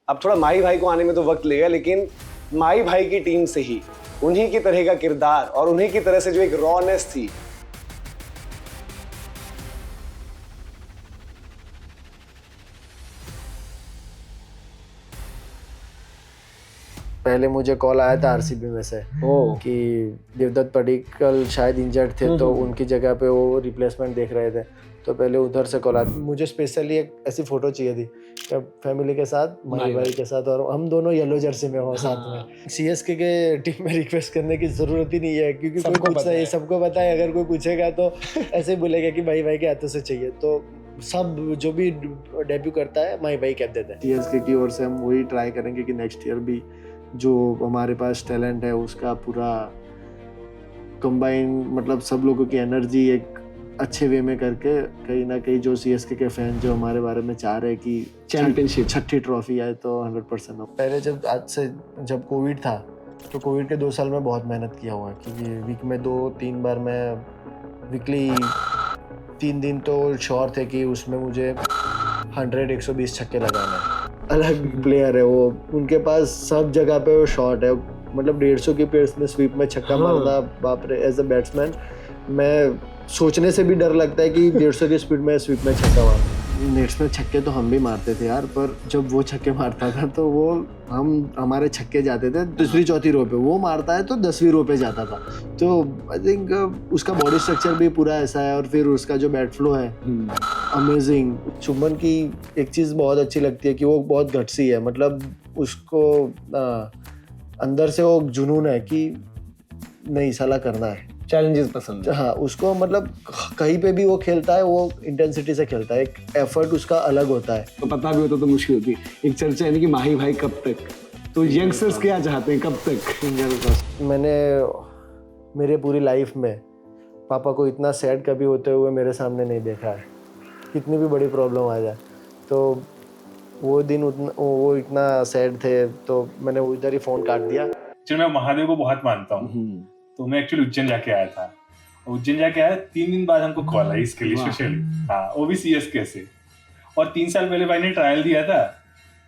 अब थोड़ा माही भाई को आने में तो वक्त लगेगा, लेकिन माही भाई की टीम से ही उन्हीं की तरह का किरदार और उन्हीं की तरह से जो एक रॉनेस थी, पहले मुझे कॉल आया था आरसीबी में से कि देवदत्त पडिक्कल शायद इंजर्ड थे, तो उनकी जगह पे वो रिप्लेसमेंट देख रहे थे। तो पहले उधर से कॉल आया। मुझे स्पेशली एक ऐसी फोटो चाहिए थी फैमिली के साथ, माही भाई के साथ, और हम दोनों येलो जर्सी में हो साथ में। सीएसके के टीम में रिक्वेस्ट करने की जरूरत ही नहीं है, क्योंकि कोई पूछता है, सबको पता है। अगर कोई पूछेगा तो ऐसे ही बोलेगा कि भाई भाई के हाथों से चाहिए। तो सब जो भी डेब्यू करता है माही भाई कह देते हैं। सीएसके की ओर से हम वही ट्राई करेंगे कि नेक्स्ट ईयर भी जो हमारे पास टैलेंट है उसका पूरा कंबाइन, मतलब सब लोगों की एनर्जी एक अच्छे वे में करके, कहीं ना कहीं जो सीएसके के फैन जो हमारे बारे में चाह रहे हैं कि चैंपियनशिप छठी ट्रॉफी आए, तो 100% हो। पहले जब कोविड था, तो कोविड के 2 साल में बहुत मेहनत किया हुआ है, क्योंकि वीक में 2-3 बार मैं वीकली 3 दिन तो श्योर थे कि उसमें मुझे 100-120 छक्के लगाना है। अलग प्लेयर है वो, उनके पास सब जगह पे वो शॉट है, मतलब 150 की पेस में स्वीप में छक्का मारना, बाप रे। एज अ बैट्समैन मैं सोचने से भी डर लगता है कि 150 की स्पीड में स्वीप में छक्का मार। नेट्स में छक्के तो हम भी मारते थे यार, पर जब वो छक्के मारता था तो वो हमारे छक्के जाते थे 3री-4थी रो पे, वो मारता है तो 10वीं रो पे जाता था। तो आई थिंक उसका बॉडी स्ट्रक्चर भी पूरा ऐसा है, और फिर उसका जो बैट फ्लो है अमेजिंग। शुभमन की एक चीज़ बहुत अच्छी लगती है कि वो बहुत गट्सी है, मतलब उसको अंदर से वो जुनून है कि नहीं साला करना है, चैलेंजेस पसंद है। हाँ, उसको मतलब कहीं पे भी वो खेलता है, वो इंटेंसिटी से खेलता है, एक एफर्ट उसका अलग होता है। तो पता भी होता तो मुश्किल होती। एक चर्चा है कि माही भाई कब तक, तो यंगस्टर्स क्या चाहते हैं, कब तक? मैंने मेरे पूरी लाइफ में पापा को इतना सैड कभी होते हुए मेरे सामने नहीं देखा है, कितनी भी बड़ी प्रॉब्लम आ जाए। तो वो दिन वो इतना सैड थे, तो मैंने उधर ही फ़ोन काट दिया। मैं महादेव को बहुत मानता हूँ, तो मैं एक्चुअली उज्जैन जाके आया था। उज्जैन जाके आया, 3 दिन बाद हमको कॉल आई इसके लिए स्पेशली, हाँ, वो भी सीएसके से। और 3 साल पहले भाई ने ट्रायल दिया था,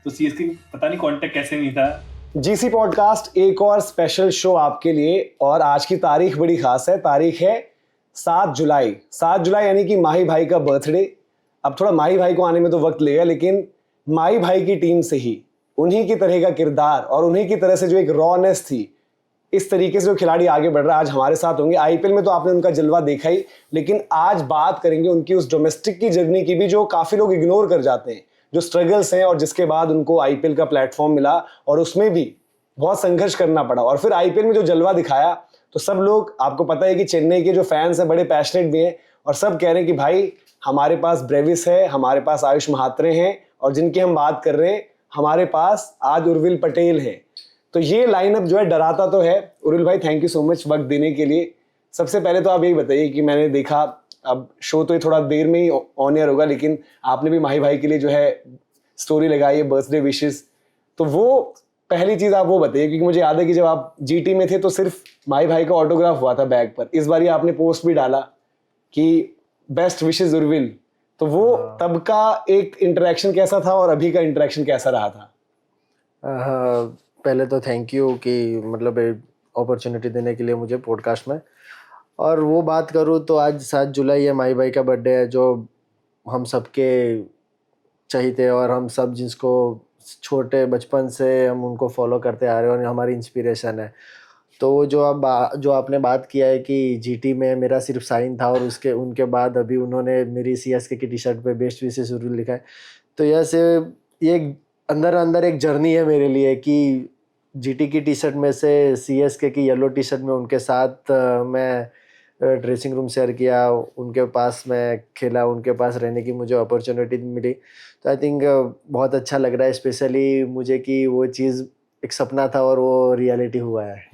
तो सीएसके पता नहीं कांटेक्ट कैसे नहीं था। जीसी पॉडकास्ट एक और स्पेशल शो आपके लिए, और आज की तारीख बड़ी खास है। तारीख है 7 जुलाई। 7 जुलाई यानी कि माही भाई का बर्थडे। अब थोड़ा माही भाई को आने में तो वक्त लगेगा, लेकिन माही भाई की टीम से ही उन्हीं की तरह का किरदार और उन्हीं की तरह से जो एक रॉनेस थी, इस तरीके से जो खिलाड़ी आगे बढ़ रहा है, आज हमारे साथ होंगे। आईपीएल में तो आपने उनका जलवा देखा ही, लेकिन आज बात करेंगे उनकी उस डोमेस्टिक की जर्नी की भी, जो काफी लोग इग्नोर कर जाते हैं, जो स्ट्रगल्स हैं, और जिसके बाद उनको आईपीएल का प्लेटफॉर्म मिला और उसमें भी बहुत संघर्ष करना पड़ा, और फिर आईपीएल में जो जलवा दिखाया। तो सब लोग, आपको पता है कि चेन्नई के जो फैंस हैं बड़े पैशनेट भी हैं, और सब कह रहे हैं कि भाई हमारे पास ब्रेविस है, हमारे पास आयुष महात्रे हैं, और जिनकी हम बात कर रहे हैं हमारे पास आज उर्विल पटेल है। तो ये लाइनअप जो है डराता तो है। उर्विल भाई, थैंक यू सो मच वक्त देने के लिए। सबसे पहले तो आप यही बताइए कि मैंने देखा, अब शो तो ये थोड़ा देर में ही ऑन एयर होगा, लेकिन आपने भी माही भाई के लिए जो है स्टोरी लगाई है, बर्थडे विशेस। तो वो पहली चीज आप वो बताइए, क्योंकि मुझे याद है कि जब आप जीटी में थे तो सिर्फ माही भाई का ऑटोग्राफ हुआ था बैग पर। इस बार आपने पोस्ट भी डाला कि बेस्ट विशेस उर्विल। तो वो तब का एक इंटरेक्शन कैसा था और अभी का इंटरेक्शन कैसा रहा था? पहले तो थैंक यू कि मतलब अपॉर्चुनिटी देने के लिए मुझे पॉडकास्ट में। और वो बात करूँ तो आज 7 जुलाई है, माही भाई का बर्थडे है, जो हम सबके चाहिए, और हम सब जिसको छोटे बचपन से हम उनको फॉलो करते आ रहे हैं और हमारी इंस्पिरेशन है। तो वो जो आपने बात किया है कि जीटी में मेरा सिर्फ साइन था, और उनके बाद अभी उन्होंने मेरी सीएसके की टी शर्ट पे बेस्ट विशेस उर्विल लिखा है। तो ये अंदर एक जर्नी है मेरे लिए कि जीटी की टी शर्ट में से सीएसके की येलो टी शर्ट में उनके साथ मैं ड्रेसिंग रूम शेयर किया, उनके पास मैं खेला, उनके पास रहने की मुझे अपॉर्चुनिटी मिली। तो आई थिंक बहुत अच्छा लग रहा है, स्पेशली मुझे कि वो चीज़ एक सपना था और वो रियलिटी हुआ है।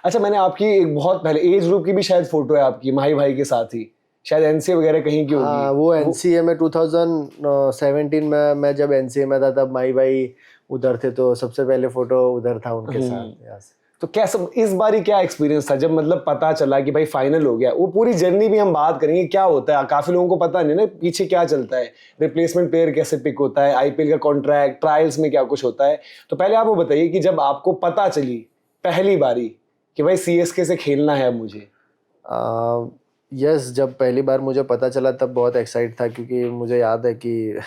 अच्छा, मैंने आपकी एक बहुत पहले एज ग्रुप की भी शायद फोटो है आपकी माही भाई के साथ ही, शायद एनसीए वगैरह कहीं की होगी। हाँ, वो एनसीए में 2017 में मैं जब एनसीए में था तब माही भाई उधर थे, तो सबसे पहले फोटो उधर था उनके साथ। तो कैसा इस बारी क्या एक्सपीरियंस था जब मतलब पता चला कि भाई फाइनल हो गया? वो पूरी जर्नी भी हम बात करेंगे, क्या होता है, काफी लोगों को पता नहीं ना पीछे क्या चलता है, रिप्लेसमेंट प्लेयर कैसे पिक होता है, आईपीएल का कॉन्ट्रैक्ट, ट्रायल्स में क्या कुछ होता है। तो पहले आप वो बताइए कि जब आपको पता चली पहली बारी कि भाई सीएसके से खेलना है अब मुझे। यस, जब पहली बार मुझे पता चला तब बहुत एक्साइट था, क्योंकि मुझे याद है कि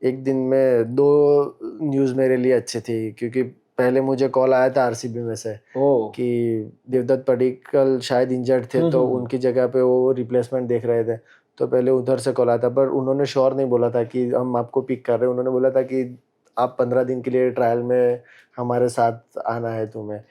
एक दिन में 2 न्यूज़ मेरे लिए अच्छी थी। क्योंकि पहले मुझे कॉल आया था आरसीबी में से कि देवदत्त पडिक्कल शायद इंजर्ड थे, तो उनकी जगह पे वो रिप्लेसमेंट देख रहे थे। तो पहले उधर से कॉल आया था, पर उन्होंने श्योर नहीं बोला था कि हम आपको पिक कर रहे हैं। उन्होंने बोला था कि आप 15 दिन के लिए ट्रायल में हमारे साथ आना है तुम्हें।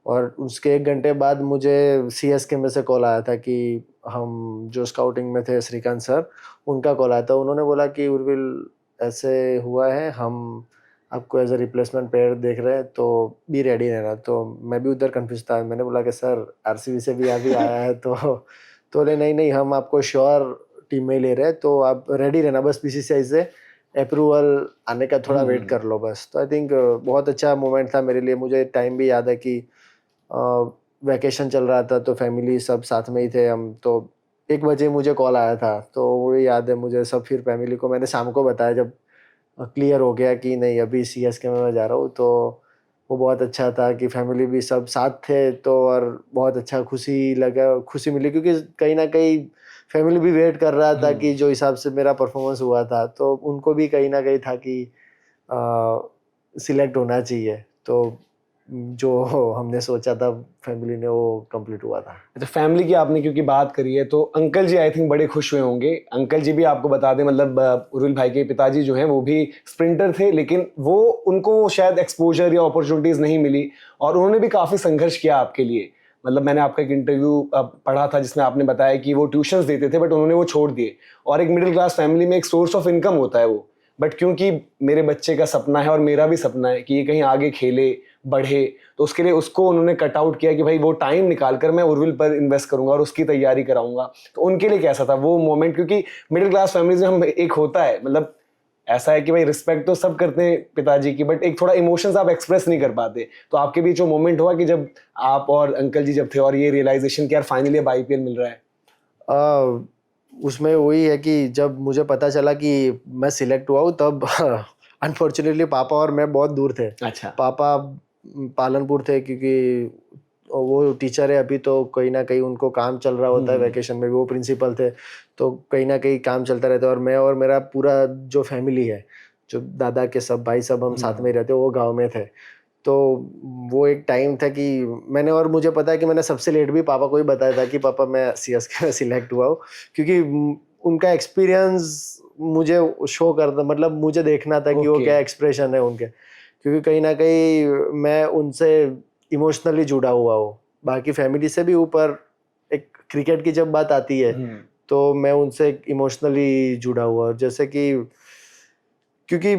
और उसके 1 घंटे बाद मुझे सीएसके में से कॉल आया था कि हम जो स्काउटिंग में थे, श्रीकांत सर, उनका कॉल आया था। उन्होंने बोला कि उर्विल ऐसे हुआ है, हम आपको एज अ रिप्लेसमेंट प्लेयर देख रहे हैं, तो बी रेडी रहना। तो मैं भी उधर कंफ्यूज था। मैंने बोला कि सर आरसीबी से भी अभी आया है तो बोले नहीं नहीं, हम आपको श्योर टीम में ही ले रहे हैं, तो आप रेडी रहना, बस बीसीसीआई से अप्रूवल आने का थोड़ा वेट कर लो बस। तो आई थिंक बहुत अच्छा मोमेंट था मेरे लिए। मुझे टाइम भी याद है कि वैकेशन चल रहा था, तो फैमिली सब साथ में ही थे हम। तो 1 बजे मुझे कॉल आया था, तो वो याद है मुझे सब। फिर फैमिली को मैंने शाम को बताया जब क्लियर हो गया कि नहीं अभी सीएसके में मैं जा रहा हूँ। तो वो बहुत अच्छा था कि फैमिली भी सब साथ थे, तो और बहुत अच्छा खुशी लगा, खुशी मिली, क्योंकि कहीं ना कहीं फैमिली भी वेट कर रहा था कि जो हिसाब से मेरा परफॉर्मेंस हुआ था, तो उनको भी कहीं ना कहीं था कि सिलेक्ट होना चाहिए। तो जो हमने सोचा था फैमिली ने, वो कंप्लीट हुआ था। अच्छा, फैमिली की आपने क्योंकि बात करी है, तो अंकल जी आई थिंक बड़े खुश हुए होंगे। अंकल जी भी आपको बता दें, मतलब उर्विल भाई के पिताजी जो हैं वो भी स्प्रिंटर थे, लेकिन वो उनको शायद एक्सपोजर या अपॉर्चुनिटीज़ नहीं मिली, और उन्होंने भी काफ़ी संघर्ष किया आपके लिए। मतलब मैंने आपका एक इंटरव्यू पढ़ा था जिसमें आपने बताया कि वो ट्यूशन्स देते थे बट उन्होंने वो छोड़ दिए, और एक मिडिल क्लास फैमिली में एक सोर्स ऑफ इनकम होता है वो। बट क्योंकि मेरे बच्चे का सपना है और मेरा भी सपना है कि ये कहीं आगे खेले बढ़े, तो उसके लिए उसको उन्होंने कट आउट किया कि भाई वो टाइम निकाल कर मैं उर्विल पर इन्वेस्ट करूंगा और उसकी तैयारी कराऊंगा। तो उनके लिए कैसा था वो मोमेंट? क्योंकि मिडिल क्लास फैमिलीज में हम एक होता है, मतलब ऐसा है कि भाई रिस्पेक्ट तो सब करते हैं पिताजी की, बट एक थोड़ा इमोशंस आप एक्सप्रेस नहीं कर पाते। तो आपके बीच वो मोमेंट हुआ कि जब आप और अंकल जी जब थे और ये रियलाइजेशन कि यार फाइनली अब आईपीएल मिल रहा है? उसमें वही है कि जब मुझे पता चला कि मैं सिलेक्ट हुआ हूँ, तब अनफॉर्चुनेटली पापा और मैं बहुत दूर थे। अच्छा। पापा पालनपुर थे, क्योंकि वो टीचर है अभी, तो कहीं ना कहीं उनको काम चल रहा होता है। वैकेशन में भी वो प्रिंसिपल थे, तो कहीं ना कहीं काम चलता रहता है। और मैं और मेरा पूरा जो फैमिली है, जो दादा के सब भाई सब हम साथ में रहते, वो गांव में थे। तो वो एक टाइम था कि मैंने, और मुझे पता है कि मैंने सबसे लेट भी पापा को ही बताया था कि पापा मैं सीएसके में सिलेक्ट हुआ हूँ, क्योंकि उनका एक्सपीरियंस मुझे शो करता, मतलब मुझे देखना था कि वो क्या एक्सप्रेशन है उनके, क्योंकि कहीं ना कहीं मैं उनसे इमोशनली जुड़ा हुआ हूँ, बाकी फैमिली से भी ऊपर। एक क्रिकेट की जब बात आती है तो मैं उनसे इमोशनली जुड़ा हुआ हूँ। जैसे कि क्योंकि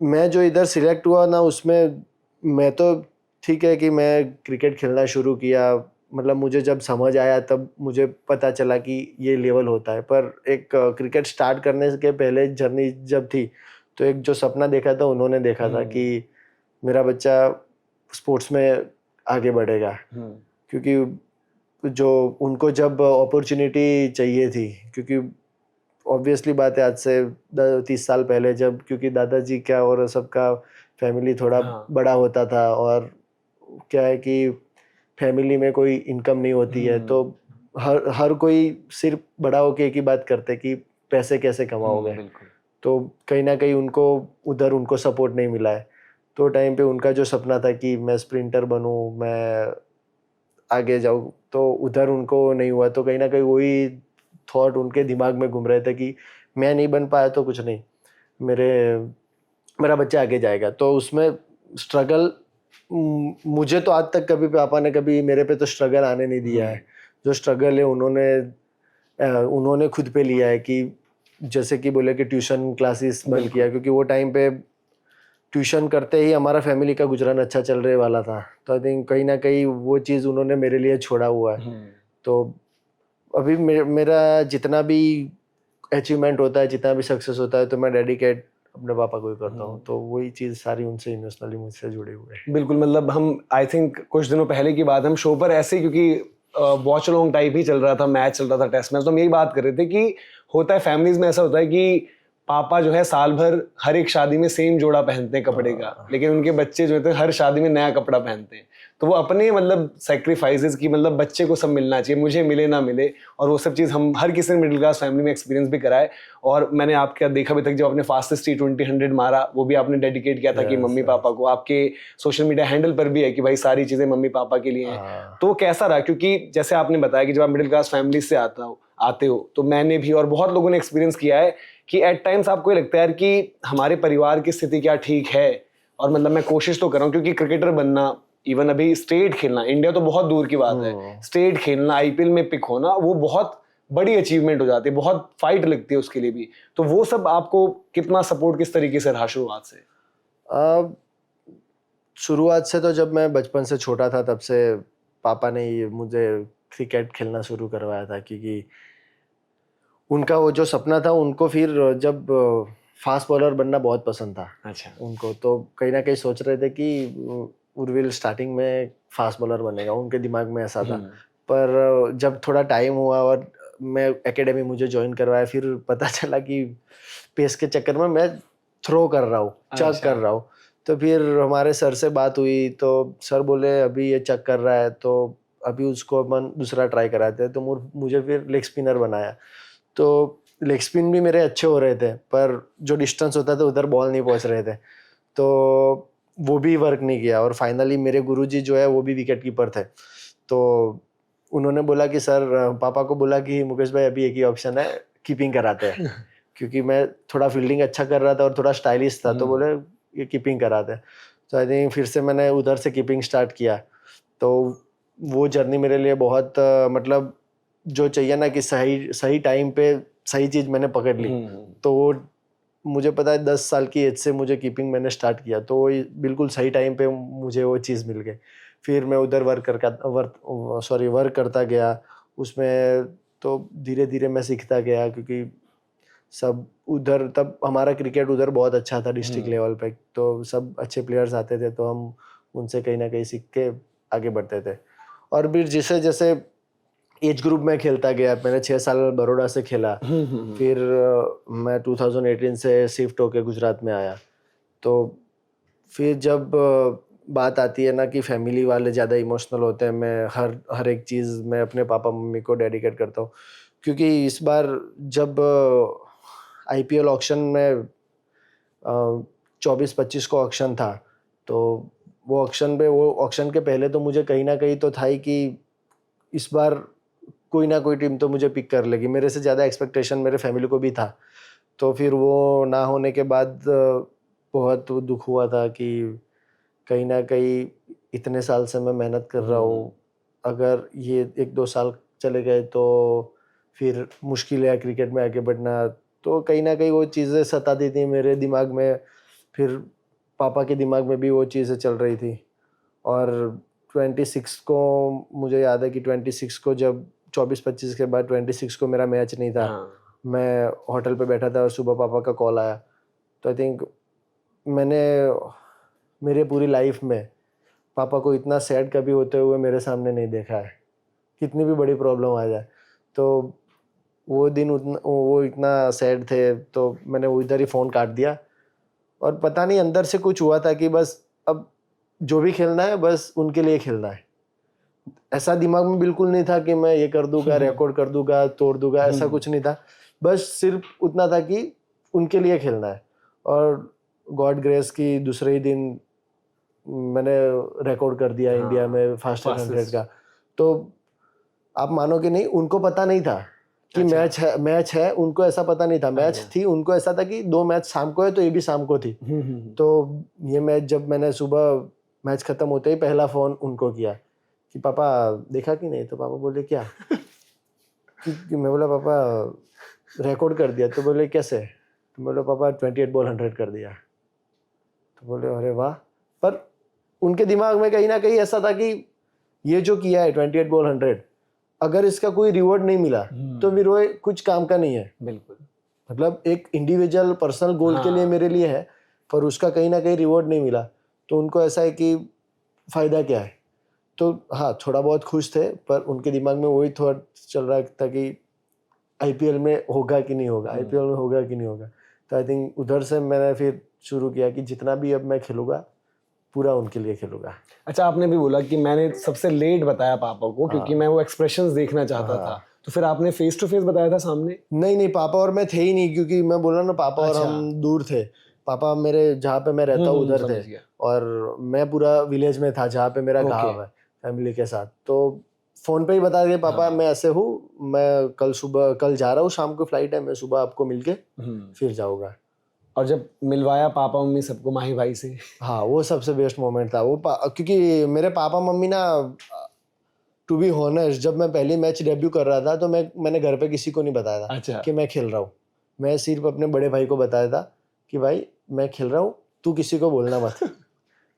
मैं जो इधर सिलेक्ट हुआ ना, उसमें मैं तो ठीक है कि मैं क्रिकेट खेलना शुरू किया, मतलब मुझे जब समझ आया तब मुझे पता चला कि ये लेवल होता है। पर एक क्रिकेट स्टार्ट करने के पहले जर्नी जब थी, तो एक जो सपना देखा था उन्होंने देखा था कि मेरा बच्चा स्पोर्ट्स में आगे बढ़ेगा, क्योंकि जो उनको जब अपॉर्चुनिटी चाहिए थी, क्योंकि ऑब्वियसली बात है आज से 30 साल पहले, जब क्योंकि दादाजी क्या और सबका फैमिली थोड़ा बड़ा होता था, और क्या है कि फैमिली में कोई इनकम नहीं होती है, तो हर कोई सिर्फ बड़ा होके एक ही बात करते कि पैसे कैसे कमाओगे। तो कहीं ना कहीं उनको उधर उनको सपोर्ट नहीं मिला है। तो टाइम पे उनका जो सपना था कि मैं स्प्रिंटर बनूं, मैं आगे जाऊं, तो उधर उनको नहीं हुआ। तो कहीं ना कहीं वही थॉट उनके दिमाग में घूम रहे थे कि मैं नहीं बन पाया तो कुछ नहीं, मेरा बच्चा आगे जाएगा। तो उसमें स्ट्रगल मुझे तो आज तक कभी पापा ने कभी मेरे पे तो स्ट्रगल आने नहीं दिया है। जो स्ट्रगल है उन्होंने खुद पे लिया है, कि जैसे कि बोले कि ट्यूशन क्लासेस बंद किया, क्योंकि वो टाइम पे ट्यूशन करते ही हमारा फैमिली का गुजरान अच्छा चल रहे वाला था। तो आई थिंक कहीं ना कहीं वो चीज़ उन्होंने मेरे लिए छोड़ा हुआ है। तो अभी मेरा जितना भी अचीवमेंट होता है, जितना भी सक्सेस होता है, तो मैं डेडिकेट अपने पापा को ही करता हूँ। तो वही चीज़ सारी उनसे इमोशनली मुझसे जुड़ी हुई है। बिल्कुल, मतलब हम आई थिंक कुछ दिनों पहले की बात, हम शो पर ऐसे, क्योंकि वॉच अलोंग टाइप ही चल रहा था, मैच चल रहा था, टेस्ट मैच, तो हम यही बात कर रहे थे कि होता है फैमिलीज में, ऐसा होता है कि पापा जो है साल भर हर एक शादी में सेम जोड़ा पहनते हैं कपड़े का, लेकिन उनके बच्चे जो है हर शादी में नया कपड़ा पहनते हैं। तो वो अपने मतलब सेक्रीफाइसेस की, मतलब बच्चे को सब मिलना चाहिए, मुझे मिले ना मिले, और वो सब चीज़ हम हर किसी ने मिडिल क्लास फैमिली में एक्सपीरियंस भी करा है। और मैंने आपका देखा भी तक, जब आपने फास्टेस्ट T20 100 मारा, वो भी आपने डेडिकेट किया था कि मम्मी पापा को, आपके सोशल मीडिया हैंडल पर भी है कि भाई सारी चीज़ें मम्मी पापा के लिए हैं। तो कैसा रहा? क्योंकि जैसे आपने बताया कि जब आप मिडिल क्लास फैमिली से आते हो, तो मैंने भी और बहुत लोगों ने एक्सपीरियंस किया है कि एट टाइम्स आपको ये लगता है यार कि हमारे परिवार की स्थिति क्या ठीक है, और मतलब मैं कोशिश तो कर रहा हूँ, क्योंकि क्रिकेटर बनना, इवन अभी स्टेट खेलना, इंडिया तो बहुत दूर की बात है, स्टेट खेलना, IPL में पिक होना, वो बहुत बड़ी अचीवमेंट हो जाती है, बहुत फाइट लगती है उसके लिए भी। तो वो सब आपको कितना सपोर्ट, किस तरीके से रहा शुरुआत से? शुरुआत से तो जब मैं बचपन से छोटा था तब से पापा ने ये मुझे क्रिकेट खेलना शुरू करवाया था, क्योंकि उनका वो जो सपना था, उनको फिर जब फास्ट बॉलर बनना बहुत पसंद था। अच्छा। उनको तो कहीं ना कहीं सोच रहे थे कि उर्विल स्टार्टिंग में फास्ट बॉलर बनेगा, उनके दिमाग में ऐसा था। पर जब थोड़ा टाइम हुआ और मैं एकेडमी मुझे ज्वाइन करवाया, फिर पता चला कि पेस के चक्कर में मैं थ्रो कर रहा हूँ, चक कर रहा हूँ। तो फिर हमारे सर से बात हुई, तो सर बोले अभी ये चक कर रहा है तो अभी उसको अपन दूसरा ट्राई कराते हैं। तो मुझे फिर लेग स्पिनर बनाया। तो लेग स्पिन भी मेरे अच्छे हो रहे थे, पर जो डिस्टेंस होता था उधर बॉल नहीं पहुंच रहे थे, तो वो भी वर्क नहीं किया। और फाइनली मेरे गुरुजी जो है वो भी विकेट कीपर थे, तो उन्होंने बोला कि सर, पापा को बोला कि मुकेश भाई अभी एक ही ऑप्शन है, कीपिंग कराते हैं। क्योंकि मैं थोड़ा फील्डिंग अच्छा कर रहा था और थोड़ा स्टाइलिश था, तो बोले ये कीपिंग कराते हैं। तो आई थिंक फिर से मैंने उधर से कीपिंग स्टार्ट किया। तो वो जर्नी मेरे लिए बहुत मतलब जो चाहिए ना कि सही टाइम पे सही चीज़ मैंने पकड़ ली। तो वो मुझे पता है 10 साल की एज से मुझे कीपिंग मैंने स्टार्ट किया, तो वो बिल्कुल सही टाइम पे मुझे वो चीज़ मिल गई। फिर मैं उधर वर्क करता गया उसमें, तो धीरे धीरे मैं सीखता गया, क्योंकि सब उधर तब हमारा क्रिकेट उधर बहुत अच्छा था डिस्ट्रिक्ट लेवल पे, तो सब अच्छे प्लेयर्स आते थे, तो हम उनसे कहीं ना कहीं सीख के आगे बढ़ते थे। और फिर जैसे जैसे एज ग्रुप में खेलता गया, मैंने 6 साल बड़ौदा से खेला। फिर मैं 2018 से शिफ्ट होके गुजरात में आया। तो फिर जब बात आती है ना कि फैमिली वाले ज़्यादा इमोशनल होते हैं, मैं हर एक चीज़ मैं अपने पापा मम्मी को डेडिकेट करता हूँ। क्योंकि इस बार जब IPL ऑक्शन में 24-25 को ऑक्शन था, तो वो ऑक्शन के पहले तो मुझे कहीं ना कहीं तो था ही कि इस बार कोई ना कोई टीम तो मुझे पिक कर लेगी। मेरे से ज़्यादा एक्सपेक्टेशन मेरे फैमिली को भी था। तो फिर वो ना होने के बाद बहुत दुख हुआ था कि कहीं ना कहीं इतने साल से मैं मेहनत कर रहा हूँ, अगर ये 1-2 साल चले गए तो फिर मुश्किल है क्रिकेट में आगे बढ़ना। तो कहीं ना कहीं वो चीज़ें सताती थी मेरे दिमाग में, फिर पापा के दिमाग में भी वो चीज़ें चल रही थी। और 26 को मुझे याद है कि 26 को जब 24-25 के बाद 26 को मेरा मैच नहीं था। मैं होटल पे बैठा था और सुबह पापा का कॉल आया। तो आई थिंक मैंने मेरे पूरी लाइफ में पापा को इतना सैड कभी होते हुए मेरे सामने नहीं देखा है, कितनी भी बड़ी प्रॉब्लम आ जाए। तो वो दिन वो इतना सैड थे, तो मैंने उधर ही फ़ोन काट दिया। और पता नहीं अंदर से कुछ हुआ था कि बस अब जो भी खेलना है बस उनके लिए खेलना है। ऐसा दिमाग में बिल्कुल नहीं था कि मैं ये कर दूंगा, रिकॉर्ड कर दूंगा, तोड़ दूंगा, ऐसा कुछ नहीं था। बस सिर्फ उतना था कि उनके लिए खेलना है। और गॉड ग्रेस की दूसरे ही दिन मैंने रिकॉर्ड कर दिया इंडिया में फास्टेस्ट 100 का। तो आप मानोगे नहीं, उनको पता नहीं था कि मैच है, उनको ऐसा पता नहीं था। मैच थी, उनको ऐसा था कि 2 मैच शाम को है तो ये भी शाम को थी। तो ये मैच जब मैंने सुबह मैच खत्म होते ही पहला फ़ोन उनको किया कि पापा देखा कि नहीं। तो पापा बोले क्या कि मैं बोला पापा रिकॉर्ड कर दिया। तो बोले कैसे? तो बोले पापा 28 बॉल 100 कर दिया। तो बोले अरे वाह। पर उनके दिमाग में कहीं ना कहीं ऐसा था कि ये जो किया है 28 बॉल 100, अगर इसका कोई रिवॉर्ड नहीं मिला तो फिर वो कुछ काम का नहीं है। बिल्कुल। मतलब एक इंडिविजुअल पर्सनल गोल के लिए मेरे लिए है, पर उसका कहीं ना कहीं रिवॉर्ड नहीं मिला, तो उनको ऐसा है कि फ़ायदा क्या है। तो हाँ, थोड़ा बहुत खुश थे, पर उनके दिमाग में वही थॉट चल रहा था कि आईपीएल में होगा कि नहीं होगा, आईपीएल में होगा कि नहीं होगा। तो आई थिंक उधर से मैंने फिर शुरू किया कि जितना भी अब मैं खेलूँगा पूरा उनके लिए खेलूँगा। अच्छा, आपने भी बोला कि मैंने सबसे लेट बताया पापा को क्योंकि मैं वो एक्सप्रेशंस देखना चाहता था, तो फिर आपने फेस टू फेस बताया था सामने? नहीं, पापा और मैं थे ही नहीं, क्योंकि मैं बोला ना, पापा और हम दूर थे। पापा मेरे जहाँ पे मैं रहता हूँ उधर थे, समझ गया। और मैं पूरा विलेज में था जहाँ पे मेरा गाँव है फैमिली के साथ। तो फ़ोन पे ही बता दिया, पापा मैं ऐसे हूँ, मैं कल जा रहा हूँ, शाम को फ्लाइट है, मैं सुबह आपको मिलके फिर जाऊँगा। और जब मिलवाया पापा मम्मी सबको माही भाई से? हाँ, वो सबसे बेस्ट मोमेंट था वो, क्योंकि मेरे पापा मम्मी ना, टू बी ऑनेस्ट, जब मैं पहली मैच डेब्यू कर रहा था तो मैंने घर पे किसी को नहीं बताया था अच्छा। कि मैं खेल रहा हूँ। मैं सिर्फ अपने बड़े भाई को बताया था कि भाई मैं खेल रहा हूँ, तू किसी को बोलना मत।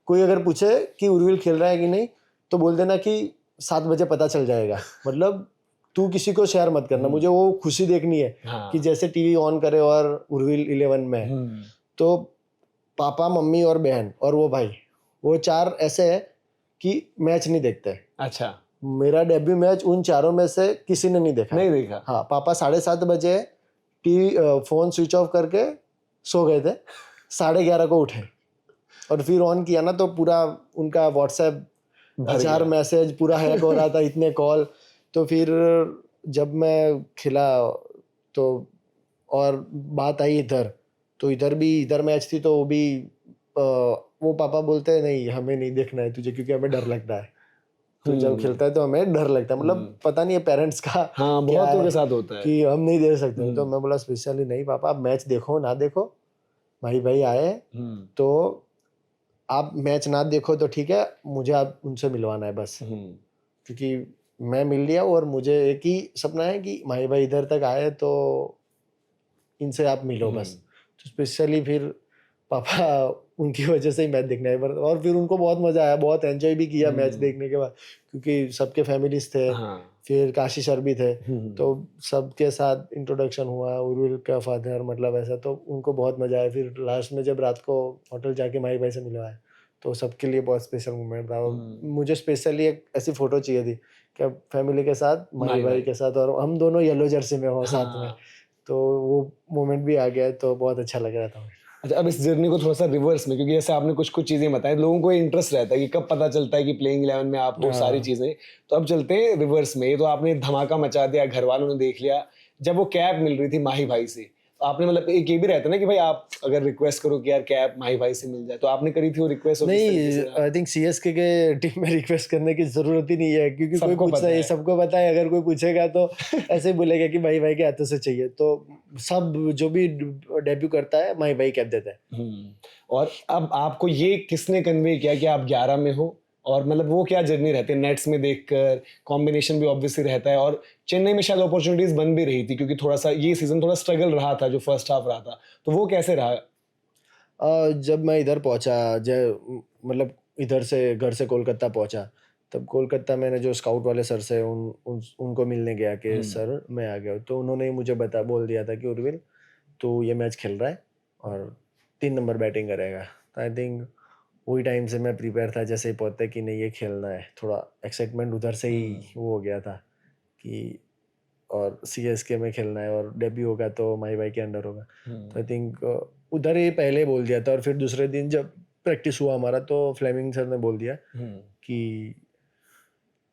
कोई अगर पूछे कि उर्विल खेल रहा है कि नहीं, तो बोल देना कि 7 बजे पता चल जाएगा। मतलब तू किसी को शेयर मत करना, मुझे वो खुशी देखनी है कि जैसे टीवी ऑन करे और उर्विल 11 में है। तो पापा, मम्मी और बहन और वो भाई, वो 4 ऐसे है कि मैच नहीं देखते। अच्छा, मेरा डेब्यू मैच उन चारों में से किसी ने नहीं देखा। नहीं देखा? हाँ, पापा 7:30 बजे टीवी फोन स्विच ऑफ करके सो गए थे, 11:30 को उठे, और फिर ऑन किया ना तो पूरा उनका व्हाट्सएप 1000 मैसेज पूरा हैक हो रहा था, इतने कॉल। तो फिर जब मैं खिला तो, और बात आई इधर, तो इधर मैच थी, तो वो भी वो पापा बोलते हैं नहीं, हमें नहीं देखना है तुझे, क्योंकि हमें डर लगता है। तो जब खेलता है तो हमें डर लगता है, मतलब पता नहीं है पेरेंट्स का हाँ, क्या बहुतों है के साथ होता है कि हम नहीं देख सकते। तो मैं बोला स्पेशली नहीं पापा, आप मैच देखो ना देखो, भाई आए तो आप मैच ना देखो तो ठीक है, मुझे आप उनसे मिलवाना है बस, क्योंकि मैं मिल लिया, और मुझे एक ही सपना है कि भाई इधर तक आए तो इनसे आप मिलो बस। तो स्पेशली फिर पापा उनकी वजह से ही मैच देखने आए, और फिर उनको बहुत मजा आया, बहुत एंजॉय भी किया मैच देखने के बाद, क्योंकि सबके फैमिलीज थे। फिर काशी सर भी थे, तो सबके साथ इंट्रोडक्शन हुआ, उर्विल का फादर, मतलब ऐसा, तो उनको बहुत मजा आया। फिर लास्ट में जब रात को होटल जाके माही भाई से मिलवाया, तो सबके लिए बहुत स्पेशल मोमेंट था। और मुझे स्पेशली एक ऐसी फोटो चाहिए थी कि फैमिली के साथ, माही भाई के साथ, और हम दोनों येलो जर्सी में हो साथ में। तो वो मोमेंट भी आ गया, तो बहुत अच्छा लग रहा था। अच्छा, अब इस जर्नी को थोड़ा सा रिवर्स में, क्योंकि जैसे आपने कुछ चीजें बताई, लोगों को इंटरेस्ट रहता है कि कब पता चलता है कि प्लेइंग 11 में आप हो, सारी चीजें। तो अब चलते हैं रिवर्स में। ये तो आपने धमाका मचा दिया, घर वालों ने देख लिया। जब वो कैप मिल रही थी माही भाई से, तो आपने, मतलब एक ये भी रहता है ना कि भाई आप अगर रिक्वेस्ट करो कि यार कैप माही भाई से मिल जाए, तो आपने करी थी वो रिक्वेस्ट? नहीं, आई थिंक सीएसके के टीम में रिक्वेस्ट करने की जरूरत ही नहीं है, क्योंकि कोई पूछता है, सबको पता है। अगर कोई पूछेगा तो ऐसे ही बोलेगा कि भाई के हाथों से चाहिए। तो सब जो भी डेब्यू करता है माही भाई कैप देता है। और अब आपको ये किसने कन्वे किया कि आप 11 में हो? और मतलब वो क्या जर्नी रहती है नेट्स में देखकर? कॉम्बिनेशन भी ऑब्वियसली रहता है, और चेन्नई में शायद अपॉर्चुनिटीज बन भी रही थी, क्योंकि थोड़ा सा ये सीजन थोड़ा स्ट्रगल रहा था जो फर्स्ट हाफ रहा था, तो वो कैसे रहा? जब मैं इधर पहुंचा, मतलब इधर से घर से कोलकाता पहुंचा, तब कोलकाता मैंने जो स्काउट वाले सर से उनको मिलने गया कि सर मैं आ गया। तो उन्होंने मुझे बोल दिया था कि उर्विल तो ये मैच खेल रहा है और 3 नंबर बैटिंग करेगा। तो आई थिंक वही टाइम से मैं प्रिपेयर था, जैसे ही पहुंचता कि नहीं ये खेलना है। थोड़ा एक्साइटमेंट उधर से ही वो हो गया था कि, और सीएसके में खेलना है और डेब्यू होगा तो माही भाई के अंडर होगा। तो आई थिंक उधर ही पहले बोल दिया था। और फिर दूसरे दिन जब प्रैक्टिस हुआ हमारा, तो फ्लेमिंग सर ने बोल दिया कि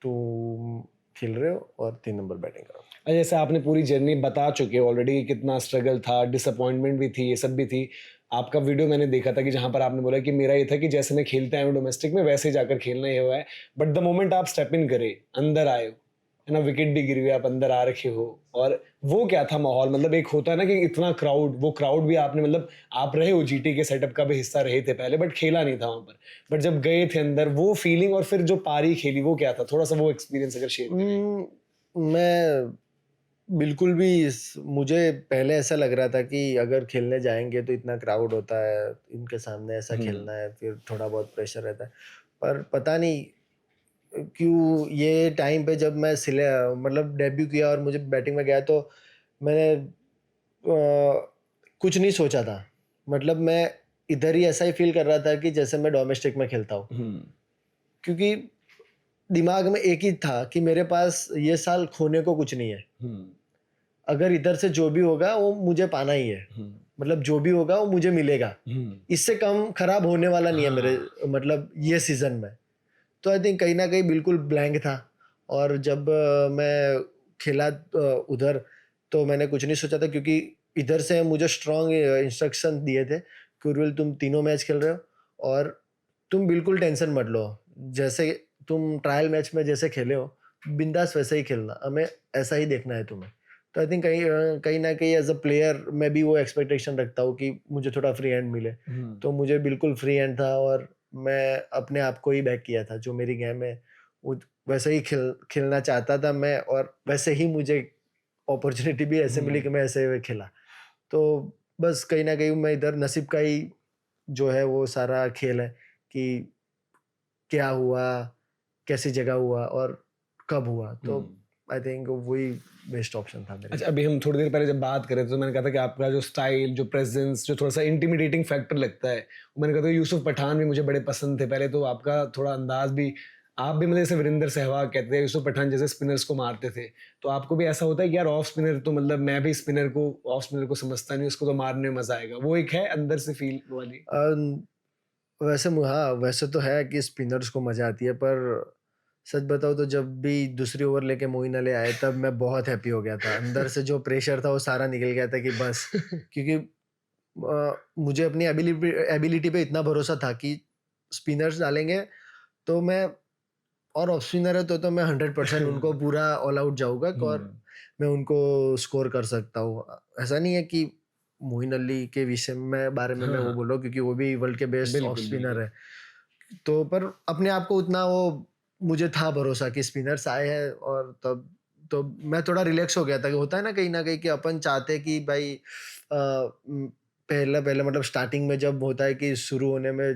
तुम खेल रहे हो और 3 नंबर बैटिंग करो। जैसे आपने पूरी जर्नी बता चुके हो ऑलरेडी, कितना स्ट्रगल था, डिसअपॉइंटमेंट भी थी, ये सब भी थी। आपका वीडियो मैंने देखा था कि जहां पर आपने बोला कि मेरा ये था कि जैसे मैं खेलते आया हूँ डोमेस्टिक में, वैसे जाकर खेलना ही हुआ है। बट द मोमेंट आप स्टेप इन करे, अंदर आए हो, है ना, विकेट भी गिरी हुई, आप अंदर आ रखे हो, और वो क्या था माहौल? मतलब एक होता है ना कि इतना क्राउड, वो क्राउड भी आपने, मतलब आप रहे हो जीटी के सेटअप का भी हिस्सा रहे थे पहले, बट खेला नहीं था वहां पर। बट जब गए थे अंदर, वो फीलिंग और फिर जो पारी खेली, वो क्या था? थोड़ा सा वो एक्सपीरियंस अगर शेयर करें। मैं बिल्कुल भी मुझे पहले ऐसा लग रहा था कि अगर खेलने जाएंगे तो इतना क्राउड होता है, इनके सामने ऐसा खेलना है, फिर थोड़ा बहुत प्रेशर रहता है। पर पता नहीं क्यों ये टाइम पे जब मैं मतलब डेब्यू किया और मुझे बैटिंग में गया, तो मैंने कुछ नहीं सोचा था, मतलब मैं इधर ही ऐसा ही फील कर रहा था कि जैसे मैं डोमेस्टिक में खेलता हूँ, क्योंकि दिमाग में एक ही था कि मेरे पास ये साल खोने को कुछ नहीं है, अगर इधर से जो भी होगा वो मुझे पाना ही है, मतलब जो भी होगा वो मुझे मिलेगा, इससे कम खराब होने वाला नहीं है मेरे मतलब ये सीजन में। तो आई थिंक कहीं ना कहीं बिल्कुल ब्लैंक था। और जब मैं खेला उधर, तो मैंने कुछ नहीं सोचा था, क्योंकि इधर से मुझे स्ट्रॉन्ग इंस्ट्रक्शन दिए थे कि उर्विल तुम तीनों मैच खेल रहे हो और तुम बिल्कुल टेंशन मत लो, जैसे तुम ट्रायल मैच में जैसे खेले हो बिंदास वैसे ही खेलना, हमें ऐसा ही देखना है तुम्हें। तो आई थिंक कहीं ना कहीं एज अ प्लेयर मैं भी वो एक्सपेक्टेशन रखता हूँ कि मुझे थोड़ा फ्री हैंड मिले, तो मुझे बिल्कुल फ्री हैंड था और मैं अपने आप को ही बैक किया था, जो मेरी गेम है वो वैसे ही खेलना चाहता था मैं, और वैसे ही मुझे अपॉर्चुनिटी भी ऐसे मिली कि मैं ऐसे खेला। तो बस कहीं ना कहीं मैं इधर नसीब का ही जो है वो सारा खेल है कि क्या हुआ, कैसी जगह हुआ और कब हुआ, तो आई थिंक वही बेस्ट ऑप्शन था मेरे। अच्छा, अभी हम थोड़ी देर पहले जब बात कर रहे थे तो मैंने कहा था कि आपका जो स्टाइल, जो प्रेजेंस, जो थोड़ा सा इंटिमिडेटिंग फैक्टर लगता है, मैंने कहा था यूसुफ पठान भी मुझे बड़े पसंद थे पहले, तो आपका थोड़ा अंदाज भी, आप भी मतलब जैसे वीरेंद्र सहवाग कहते थे, यूसुफ पठान जैसे स्पिनर्स को मारते थे, तो आपको भी ऐसा होता है कि यार ऑफ स्पिनर तो मतलब मैं भी स्पिनर को, ऑफ स्पिनर को समझता नहीं, उसको तो मारने में मजा आएगा, वो एक है अंदर से फील वाली? वैसे हाँ, वैसे तो है कि स्पिनर्स को मजा आती है, पर सच बताओ तो जब भी दूसरी ओवर लेके मोइन अली आए तब मैं बहुत हैप्पी हो गया था, अंदर से जो प्रेशर था वो सारा निकल गया था कि बस क्योंकि मुझे अपनी एबिलिटी पे इतना भरोसा था कि स्पिनर्स डालेंगे तो मैं, और ऑफ स्पिनर है तो मैं 100% उनको पूरा ऑल आउट जाऊंगा और मैं उनको स्कोर कर सकता हूँ। ऐसा नहीं है कि मोइन अली के विषय में बारे में मैं वो बोल रहा हूँ, क्योंकि वो भी वर्ल्ड के बेस्ट ऑफ स्पिनर है, तो पर अपने आप को उतना वो मुझे था भरोसा कि स्पिनर्स आए हैं, और तब तो मैं थोड़ा रिलैक्स हो गया था कि होता है ना कहीं कि अपन चाहते कि भाई पहले पहले मतलब स्टार्टिंग में जब होता है कि शुरू होने में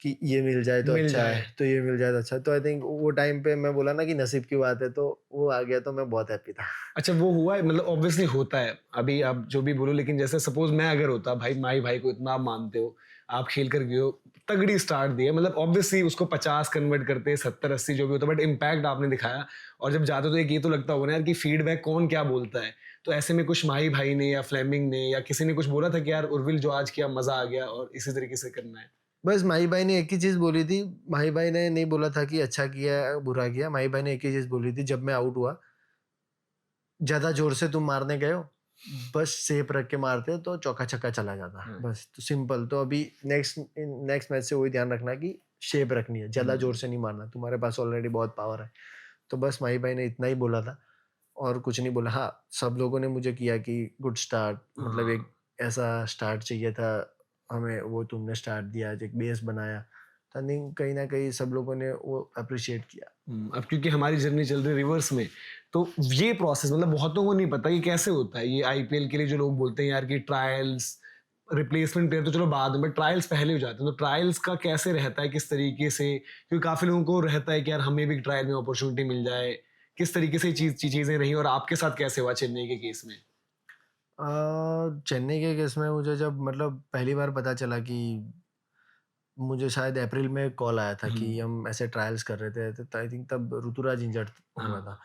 कि ये मिल जाए तो अच्छा है, तो ये मिल जाए तो अच्छा है, तो आई थिंक वो टाइम पे मैं बोला ना कि नसीब की बात है, तो वो आ गया तो मैं बहुत हैप्पी था। अच्छा, वो हुआ है, मतलब ऑब्वियसली होता है, अभी आप जो भी बोलो, लेकिन जैसे सपोज मैं अगर होता, भाई माही भाई को इतना आप मानते हो, आप खेल कर गए हो, तगड़ी स्टार्ट दी है, मतलब ऑब्वियसली उसको 50 कन्वर्ट करते, 70-80 जो भी होता, बट इम्पैक्ट आपने दिखाया, और जब जाते तो एक ये तो लगता होगा ना यार कि फीडबैक कौन क्या बोलता है, तो ऐसे में कुछ माही भाई ने या फ्लेमिंग ने या किसी ने कुछ बोला था कि यार उर्विल जो आज किया मजा आ गया और इसी तरीके से करना है? बस माही भाई ने एक ही चीज बोली थी, माही भाई ने नहीं बोला था कि अच्छा किया बुरा किया, माही भाई ने एक ही चीज बोली थी जब मैं आउट हुआ, ज्यादा जोर से तुम मारने गए हो, बस सेप रख के मारते तो चौका छक्का चला जाता, बस तो सिंपल। तो अभी नेक्स्ट मैच से वही ध्यान रखना कि शेप रखनी है, ज्यादा जोर से नहीं मारना, तुम्हारे पास ऑलरेडी बहुत पावर है। तो बस माही भाई ने इतना ही बोला था और कुछ नहीं बोला। हाँ, सब लोगों ने मुझे किया कि गुड स्टार्ट, मतलब एक ऐसा स्टार्ट चाहिए था हमें, वो तुमने स्टार्ट दिया, एक बेस बनाया, तो आई थिंक कहीं ना कहीं सब लोगों ने वो अप्रिशिएट किया। अब क्योंकि हमारी जर्नी चल रही है रिवर्स में, तो ये प्रोसेस मतलब बहुतों को नहीं पता कि कैसे होता है ये आईपीएल के लिए, जो लोग बोलते हैं यार कि ट्रायल्स, रिप्लेसमेंट प्लेयर तो चलो बाद में, बट ट्रायल्स पहले हो जाते हैं, तो ट्रायल्स का कैसे रहता है, किस तरीके से, क्योंकि काफी लोगों को रहता है कि यार हमें भी ट्रायल में अपॉर्चुनिटी मिल जाए, किस तरीके से चीजें रही और आपके साथ कैसे हुआ चेन्नई के केस में? चेन्नई के केस में मुझे जब मतलब पहली बार पता चला कि मुझे शायद अप्रैल में कॉल आया था कि हम ऐसे ट्रायल्स कर रहे थे, तो आई थिंक तब ऋतुराज इंजर्ड हुआ था,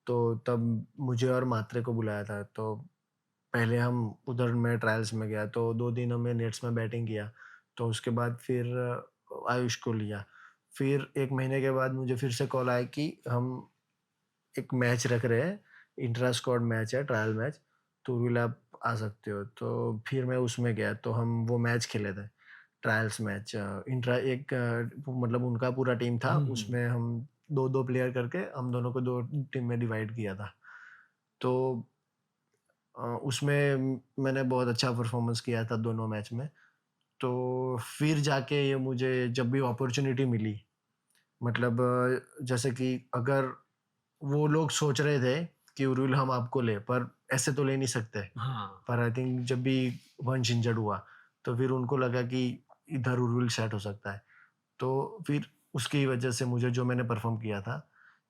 तो तब मुझे और मात्रे को बुलाया था। तो पहले हम उधर मैं ट्रायल्स में गया, तो 2 दिन हमने नेट्स में बैटिंग किया, तो उसके बाद फिर आयुष को लिया, फिर 1 महीने के बाद मुझे फिर से कॉल आया कि हम एक मैच रख रहे हैं, इंट्रा स्क्वाड मैच है, ट्रायल मैच, तो उर्विल आप आ सकते हो। तो फिर मैं उसमें गया, तो हम वो मैच खेले थे, ट्रायल्स मैच, इंट्रा एक मतलब उनका पूरा टीम था, उसमें हम 2-2 प्लेयर करके हम दोनों को 2 टीम में डिवाइड किया था। तो उसमें मैंने बहुत अच्छा परफॉर्मेंस किया था दोनों मैच में। तो फिर जाके ये मुझे जब भी अपॉर्चुनिटी मिली, मतलब जैसे कि अगर वो लोग सोच रहे थे कि उर्विल हम आपको ले, पर ऐसे तो ले नहीं सकते, पर आई थिंक जब भी वंश इंजर्ड हुआ तो फिर उनको लगा कि इधर उर्विल सेट हो सकता है, तो फिर उसकी वजह से मुझे जो मैंने परफॉर्म किया था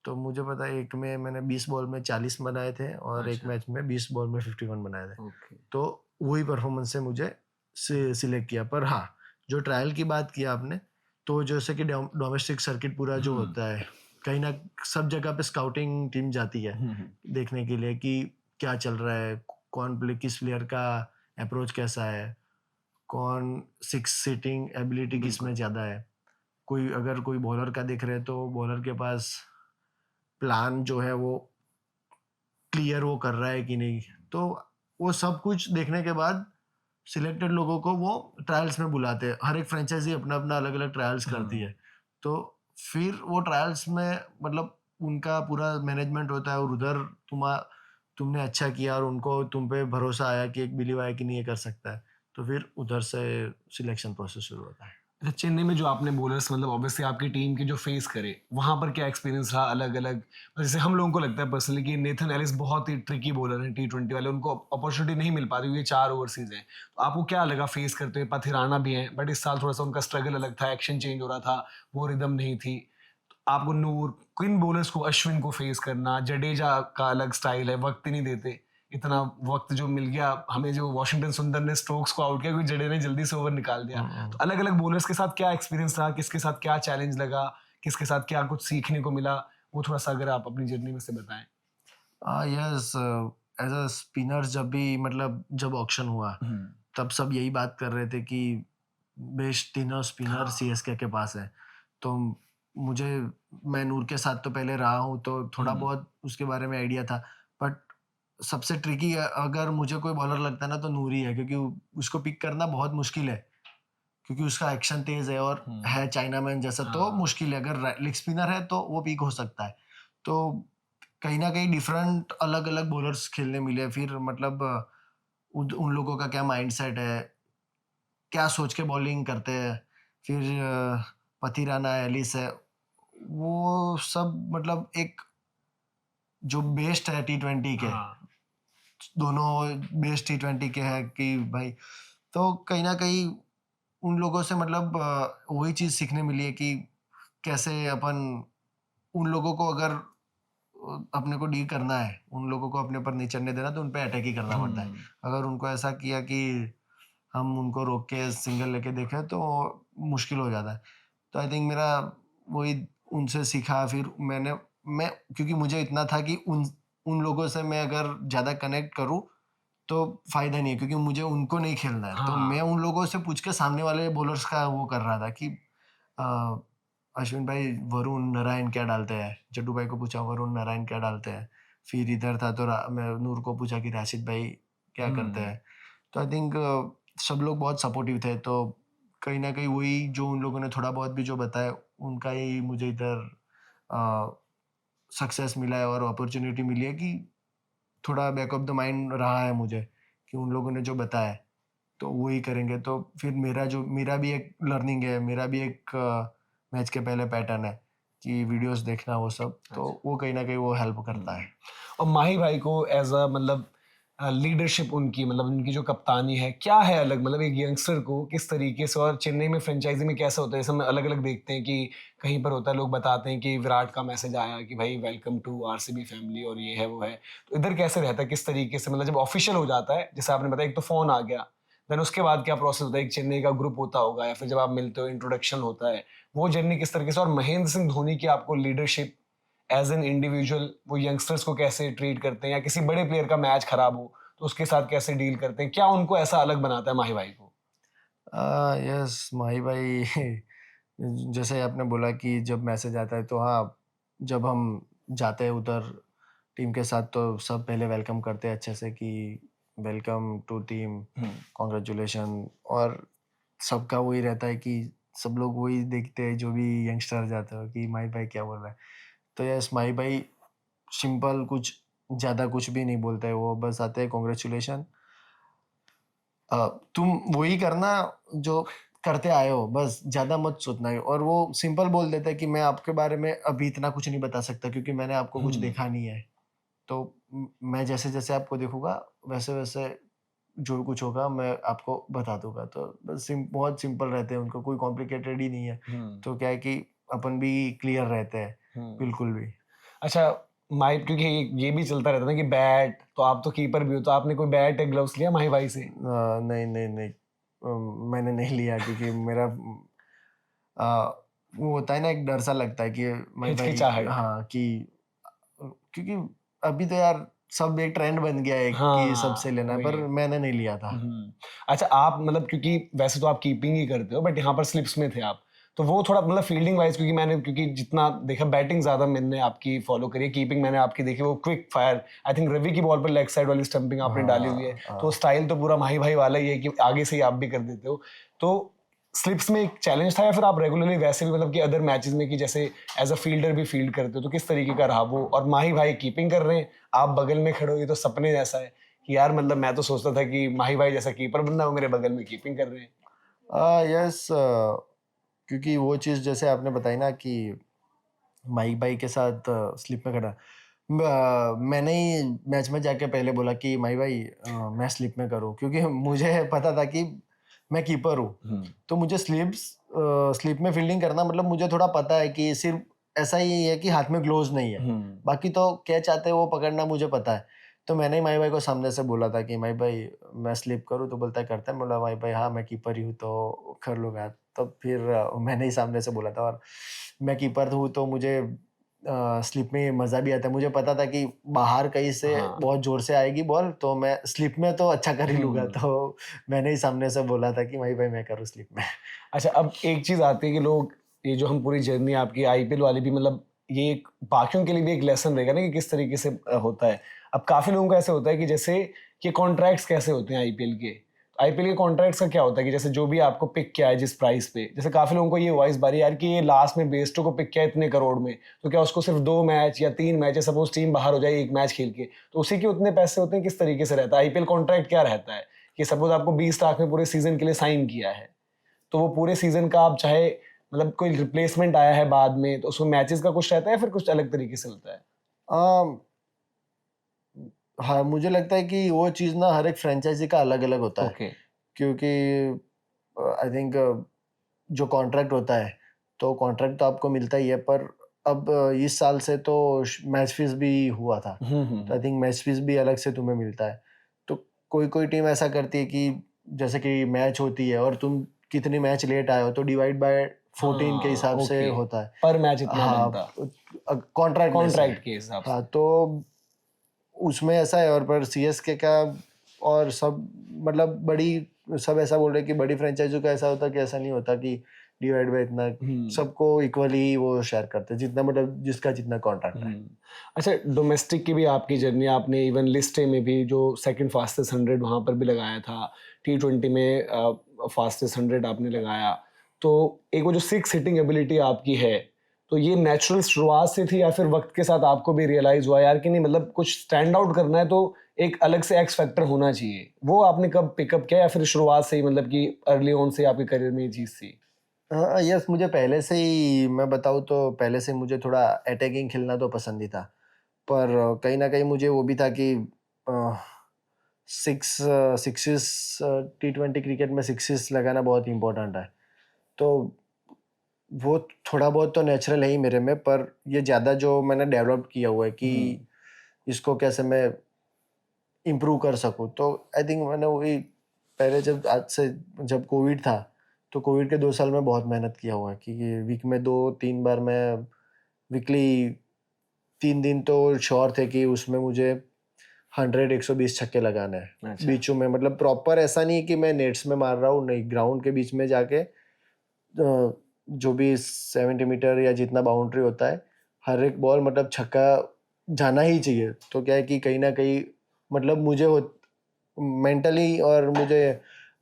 तो मुझे पता है एक में मैंने 20 बॉल में 40 बनाए थे और एक मैच में 20 बॉल में 51 बनाए थे। तो वही परफॉर्मेंस से मुझे सिलेक्ट किया। पर हाँ, जो ट्रायल की बात की आपने, तो जैसे कि डोमेस्टिक सर्किट पूरा जो होता है, कहीं ना सब जगह पे स्काउटिंग टीम जाती है देखने के लिए कि क्या चल रहा है, कौन प्ले, किस प्लेयर का अप्रोच कैसा है, कौन सिक्स सीटिंग एबिलिटी किस में ज़्यादा है। अगर कोई बॉलर का देख रहे हैं तो बॉलर के पास प्लान जो है वो क्लियर वो कर रहा है कि नहीं। तो वो सब कुछ देखने के बाद सिलेक्टेड लोगों को वो ट्रायल्स में बुलाते हैं। हर एक फ्रेंचाइजी अपना अपना अलग अलग ट्रायल्स करती है। तो फिर वो ट्रायल्स में मतलब उनका पूरा मैनेजमेंट होता है और उधर तुमने अच्छा किया और उनको तुम पे भरोसा आया कि एक बिलीव आया कि नहीं ये कर सकता है, तो फिर उधर से सिलेक्शन प्रोसेस शुरू होता है। अच्छा, चेन्नई में जो आपने बॉलर्स मतलब ऑब्वियसली आपकी टीम के जो फेस करे, वहां पर क्या एक्सपीरियंस रहा अलग अलग? जैसे हम लोगों को लगता है पर्सनली कि नेथन एलिस बहुत ही ट्रिकी बॉलर हैं, T20 वाले, उनको अपॉर्चुनिटी नहीं मिल पाती, ये 4 ओवरसीज हैं। तो आपको क्या लगा फेस करते हुए? पथिराना भी हैं, बट इस साल थोड़ा सा उनका स्ट्रगल अलग था, एक्शन चेंज हो रहा था, वो रिदम नहीं थी। तो आपको नूर, किन बॉलर्स को, अश्विन को फेस करना, जडेजा का अलग स्टाइल है, वक्त ही नहीं देते, इतना वक्त जो मिल गया हमें, जो वॉशिंगटन सुंदर ने स्टोक्स को आउट किया क्योंकि जडेजा ने जल्दी से ओवर निकाल दिया। तो अलग अलग बॉलर्स के साथ क्या एक्सपीरियंस रहा, किसके साथ क्या चैलेंज लगा, किसके साथ क्या कुछ सीखने को मिला, वो थोड़ा सा अगर आप अपनी जर्नी में से बताएं। यस, एज अ स्पिनर जब ऑक्शन हुआ तब सब यही बात कर रहे थे कि बेस्ट तीनों स्पिनर सीएसके के पास है। तो मैं नूर के साथ तो पहले रहा हूँ तो थोड़ा बहुत उसके बारे में आइडिया था। बट सबसे ट्रिकी अगर मुझे कोई बॉलर लगता है ना तो नूर ही है, क्योंकि उसको पिक करना बहुत मुश्किल है, क्योंकि उसका एक्शन तेज है और है चाइना मैन जैसा। तो मुश्किल है, अगर लेग स्पिनर है तो वो पिक हो सकता है। तो कहीं ना कहीं डिफरेंट अलग अलग बॉलर्स खेलने मिले। फिर उन लोगों का क्या माइंडसेट है, क्या सोच के बॉलिंग करते हैं। फिर पथिराना, एलिस है, वो सब एक जो बेस्ट है T20 के, दोनों बेस्ट T20 के हैं कि भाई। तो कहीं ना कहीं उन लोगों से वही चीज़ सीखने मिली है कि कैसे अपन उन लोगों को, अगर अपने को डील करना है, उन लोगों को अपने ऊपर नहीं चढ़ने देना, तो उन पे अटैक ही करना पड़ता है। अगर उनको ऐसा किया कि हम उनको रोक के सिंगल लेके देखें तो मुश्किल हो जाता है। तो आई थिंक मेरा वही उनसे सीखा। फिर मैं क्योंकि मुझे इतना था कि उन लोगों से मैं अगर ज़्यादा कनेक्ट करूँ तो फायदा नहीं है, क्योंकि मुझे उनको नहीं खेलना है। तो मैं उन लोगों से पूछ के सामने वाले बॉलर्स का वो कर रहा था कि अश्विन भाई वरुण नारायण क्या डालते हैं, जड्डू भाई को पूछा वरुण नारायण क्या डालते हैं। फिर इधर था तो मैं नूर को पूछा कि राशिद भाई क्या करते हैं। तो आई थिंक सब लोग बहुत सपोर्टिव थे। तो कहीं ना कहीं वही जो उन लोगों ने थोड़ा बहुत भी जो बताया, उनका ही मुझे इधर सक्सेस मिला है और अपॉर्चुनिटी मिली है कि थोड़ा बैक ऑफ द माइंड रहा है मुझे कि उन लोगों ने जो बताया तो वही करेंगे। तो फिर मेरा भी एक लर्निंग है, मेरा भी एक मैच के पहले पैटर्न है कि वीडियोस देखना, वो सब। तो वो कहीं ना कहीं वो हेल्प करता है। और माही भाई को एज अ लीडरशिप, उनकी जो कप्तानी है, क्या है अलग, एक यंगस्टर को किस तरीके से, और चेन्नई में फ्रेंचाइजी में कैसा होता है? जैसे हम अलग अलग देखते हैं कि कहीं पर होता है, लोग बताते हैं कि विराट का मैसेज आया कि भाई वेलकम टू आरसीबी फैमिली और ये है वो है। तो इधर कैसे रहता है, किस तरीके से, जब ऑफिशियल हो जाता है, जैसे आपने बताया एक तो फोन आ गया, देन उसके बाद क्या प्रोसेस होता है? एक चेन्नई का ग्रुप होता होगा या फिर जब आप मिलते हो इंट्रोडक्शन होता है, वो जर्नी किस तरीके से? और महेंद्र सिंह धोनी की आपको लीडरशिप एज एन इंडिविजुअल, वो यंगस्टर्स को कैसे ट्रीट करते हैं, या किसी बड़े प्लेयर का मैच खराब हो तो उसके साथ कैसे डील करते हैं, क्या उनको ऐसा अलग बनाता है माही भाई को? यस, माही भाई जैसे आपने बोला कि जब मैसेज आता है तो हाँ, जब हम जाते हैं उधर टीम के साथ तो सब पहले वेलकम करते हैं अच्छे से कि वेलकम टू टीम, कॉन्ग्रेचुलेशन। और सबका वही रहता है कि सब लोग वही देखते हैं, जो भी यंगस्टर जाते हो कि माही भाई क्या बोल रहा है। तो यस, माही भाई सिंपल, कुछ ज़्यादा कुछ भी नहीं बोलते हैं, वो बस आते हैं कॉन्ग्रेचुलेशन, तुम वही करना जो करते आए हो, बस ज़्यादा मत सोचना है। और वो सिंपल बोल देता है कि मैं आपके बारे में अभी इतना कुछ नहीं बता सकता क्योंकि मैंने आपको कुछ देखा नहीं है। तो मैं जैसे जैसे आपको देखूंगा वैसे वैसे जो कुछ होगा मैं आपको बता दूंगा। तो बस बहुत सिंपल रहते हैं, उनको कोई कॉम्प्लिकेटेड ही नहीं है। तो क्या है कि अपन भी क्लियर रहते हैं बिल्कुल भी। अच्छा माही, क्योंकि ये भी चलता रहता है ना कि बैट, तो आप तो कीपर भी हो, तो आपने कोई बैट या ग्लव्स लिया माही भाई से? नहीं नहीं नहीं, मैंने नहीं लिया क्योंकि मेरा वो होता है ना, एक डर सा लगता है कि मैं भाई, हिचकिचाहट। हाँ कि क्योंकि अभी तो यार सब एक ट्रेंड बन गया है कि सबसे लेना है, पर वही। मैंने नहीं लिया था। अच्छा आप मतलब, क्योंकि वैसे तो आप कीपिंग ही करते हो बट यहाँ पर स्लिप्स में थे आप, तो वो थोड़ा मतलब फील्डिंग वाइज, क्योंकि मैंने क्योंकि जितना देखा बैटिंग ज्यादा मैंने आपकी फॉलो करी है, कीपिंग मैंने आपकी देखी वो quick fire, I think Ravi की बॉल पर लेग साइड वाली स्टंपिंग आपने डाली हुई है, हाँ तो स्टाइल तो पूरा माही भाई वाला ही है कि आगे से ही आप भी कर देते हो। तो स्लिप्स में एक चैलेंज था या फिर आप रेगुलरली वैसे भी मतलब कि अदर मैचेस में कि जैसे एज अ फील्डर भी फील्ड करते हो, तो किस तरीके का रहा वो? और माही भाई कीपिंग कर रहे हैं, आप बगल में खड़े हो, ये तो सपने जैसा है कि यार मतलब मैं तो सोचता था कि माही भाई जैसा कीपर बनना, वो मेरे बगल में कीपिंग कर रहे हैं। यस, क्योंकि वो चीज़ जैसे आपने बताई ना कि माइक भाई के साथ स्लिप में खड़ा, मैंने ही मैच में जाके पहले बोला कि माई भाई मैं स्लिप में करूँ, क्योंकि मुझे पता था कि मैं कीपर हूँ, तो मुझे स्लिप में फील्डिंग करना मतलब मुझे थोड़ा पता है कि सिर्फ ऐसा ही है कि हाथ में ग्लोव्स नहीं है, बाकी तो कैच आते हैं वो पकड़ना मुझे पता है। तो मैंने ही माई भाई को सामने से बोला था कि माई भाई मैं स्लिप करूँ, तो बोलता है करता है। बोला माई भाई हाँ मैं कीपर ही हूँ तो कर लूँगा। तो फिर मैंने ही सामने से बोला था, और मैं कीपर हूँ तो मुझे स्लिप में मज़ा भी आता है। मुझे पता था कि बाहर कहीं से बहुत ज़ोर से आएगी बॉल, तो मैं स्लिप में तो अच्छा कर ही लूँगा। तो मैंने ही सामने से बोला था कि भाई मैं करूँ स्लिप में। अच्छा अब एक चीज आती है कि लोग, ये जो हम पूरी जर्नी आपकी आईपीएल वाली भी, मतलब ये एक बाकियों के लिए भी एक लेसन रहेगा ना कि किस तरीके से होता है। अब काफी लोगों का ऐसे होता है कि जैसे कि कॉन्ट्रैक्ट्स कैसे होते हैं आईपीएल के, आईपीएल के कॉन्ट्रैक्ट्स का क्या होता है कि जैसे जो भी आपको पिक किया है जिस प्राइस पे, जैसे काफी लोगों को ये वॉइस बारी यार कि ये लास्ट में बेस्टो को पिक किया है इतने करोड़ में, तो क्या उसको सिर्फ 2 मैच या 3 मैच, सपोज टीम बाहर हो जाए एक मैच खेल के, तो उसी के उतने पैसे होते हैं? किस तरीके से रहता है आईपीएल कॉन्ट्रैक्ट? क्या रहता है कि सपोज आपको 20 लाख में पूरे सीजन के लिए साइन किया है, तो वो पूरे सीजन का आप चाहे मतलब कोई रिप्लेसमेंट आया है बाद में, तो उसमें मैचेस का कुछ रहता है या फिर कुछ अलग तरीके से होता है? अम, हाँ, मुझे लगता है कि वो चीज़ ना हर एक फ्रेंचाइजी का अलग-अलग होता है। ओके। क्योंकि आई थिंक जो कॉन्ट्रैक्ट होता है, तो कॉन्ट्रैक्ट तो आपको मिलता ही है, पर अब इस साल से तो मैच फीस भी हुआ था, तो आई थिंक मैच फीस भी अलग से तुम्हें मिलता है। तो कोई-कोई टीम ऐसा करती है कि जैसे कि मैच होती है और तुम कितनी मैच लेट आए हो, तो डिवाइड बाय 14 के हिसाब से होता है। पर मैच इतना हाँ, बनता, कॉन्ट्रैक्ट में से। कॉन्ट्रैक्ट के हिसाब हाँ, से। तो उसमें ऐसा है। और पर सीएसके का और सब मतलब बड़ी, सब ऐसा बोल रहे हैं कि बड़ी फ्रेंचाइजों का ऐसा होता है कि ऐसा नहीं होता कि डिवाइड बाय इतना, सबको इक्वली वो शेयर करते हैं, जितना मतलब जिसका जितना कॉन्ट्रैक्ट है। अच्छा डोमेस्टिक की भी आपकी जर्नी, आपने इवन लिस्ट में भी जो सेकंड फास्टेस्ट 100 वहां पर भी लगाया था, T20 में फास्टेस्ट 100 आपने लगाया, तो एक वो जो 6 हिटिंग एबिलिटी आपकी है, तो ये नेचुरल शुरुआत से थी या फिर वक्त के साथ आपको भी रियलाइज हुआ यार कि नहीं मतलब कुछ स्टैंड आउट करना है तो एक अलग से एक्स फैक्टर होना चाहिए? वो आपने कब पिकअप किया या फिर शुरुआत से ही मतलब कि अर्ली ऑन से आपके करियर में ये चीज थी? हाँ, यस, मुझे पहले से ही, मैं बताऊँ तो पहले से मुझे थोड़ा अटैकिंग खेलना तो पसंद ही था, पर कहीं ना कहीं मुझे वो भी था कि सिक्सेस, T20 क्रिकेट में सिक्सेस लगाना बहुत इंपॉर्टेंट है। तो वो थोड़ा बहुत तो नेचुरल है ही मेरे में, पर ये ज़्यादा जो मैंने डेवलप किया हुआ है कि इसको कैसे मैं इम्प्रूव कर सकूँ। तो आई थिंक मैंने वही पहले, जब आज से जब कोविड था, तो कोविड के 2 साल में बहुत मेहनत किया हुआ है कि वीक में 2-3 बार मैं वीकली 3 दिन तो श्योर थे कि उसमें मुझे 100-120 छक्के लगाने हैं। अच्छा। बीचों में मतलब प्रॉपर ऐसा नहीं है कि मैं नेट्स में मार रहा हूँ, नहीं, ग्राउंड के बीच में जाके जो भी 70 मीटर या जितना बाउंड्री होता है, हर एक बॉल मतलब छक्का जाना ही चाहिए। तो क्या है कि कहीं ना कहीं मतलब मुझे मेंटली और मुझे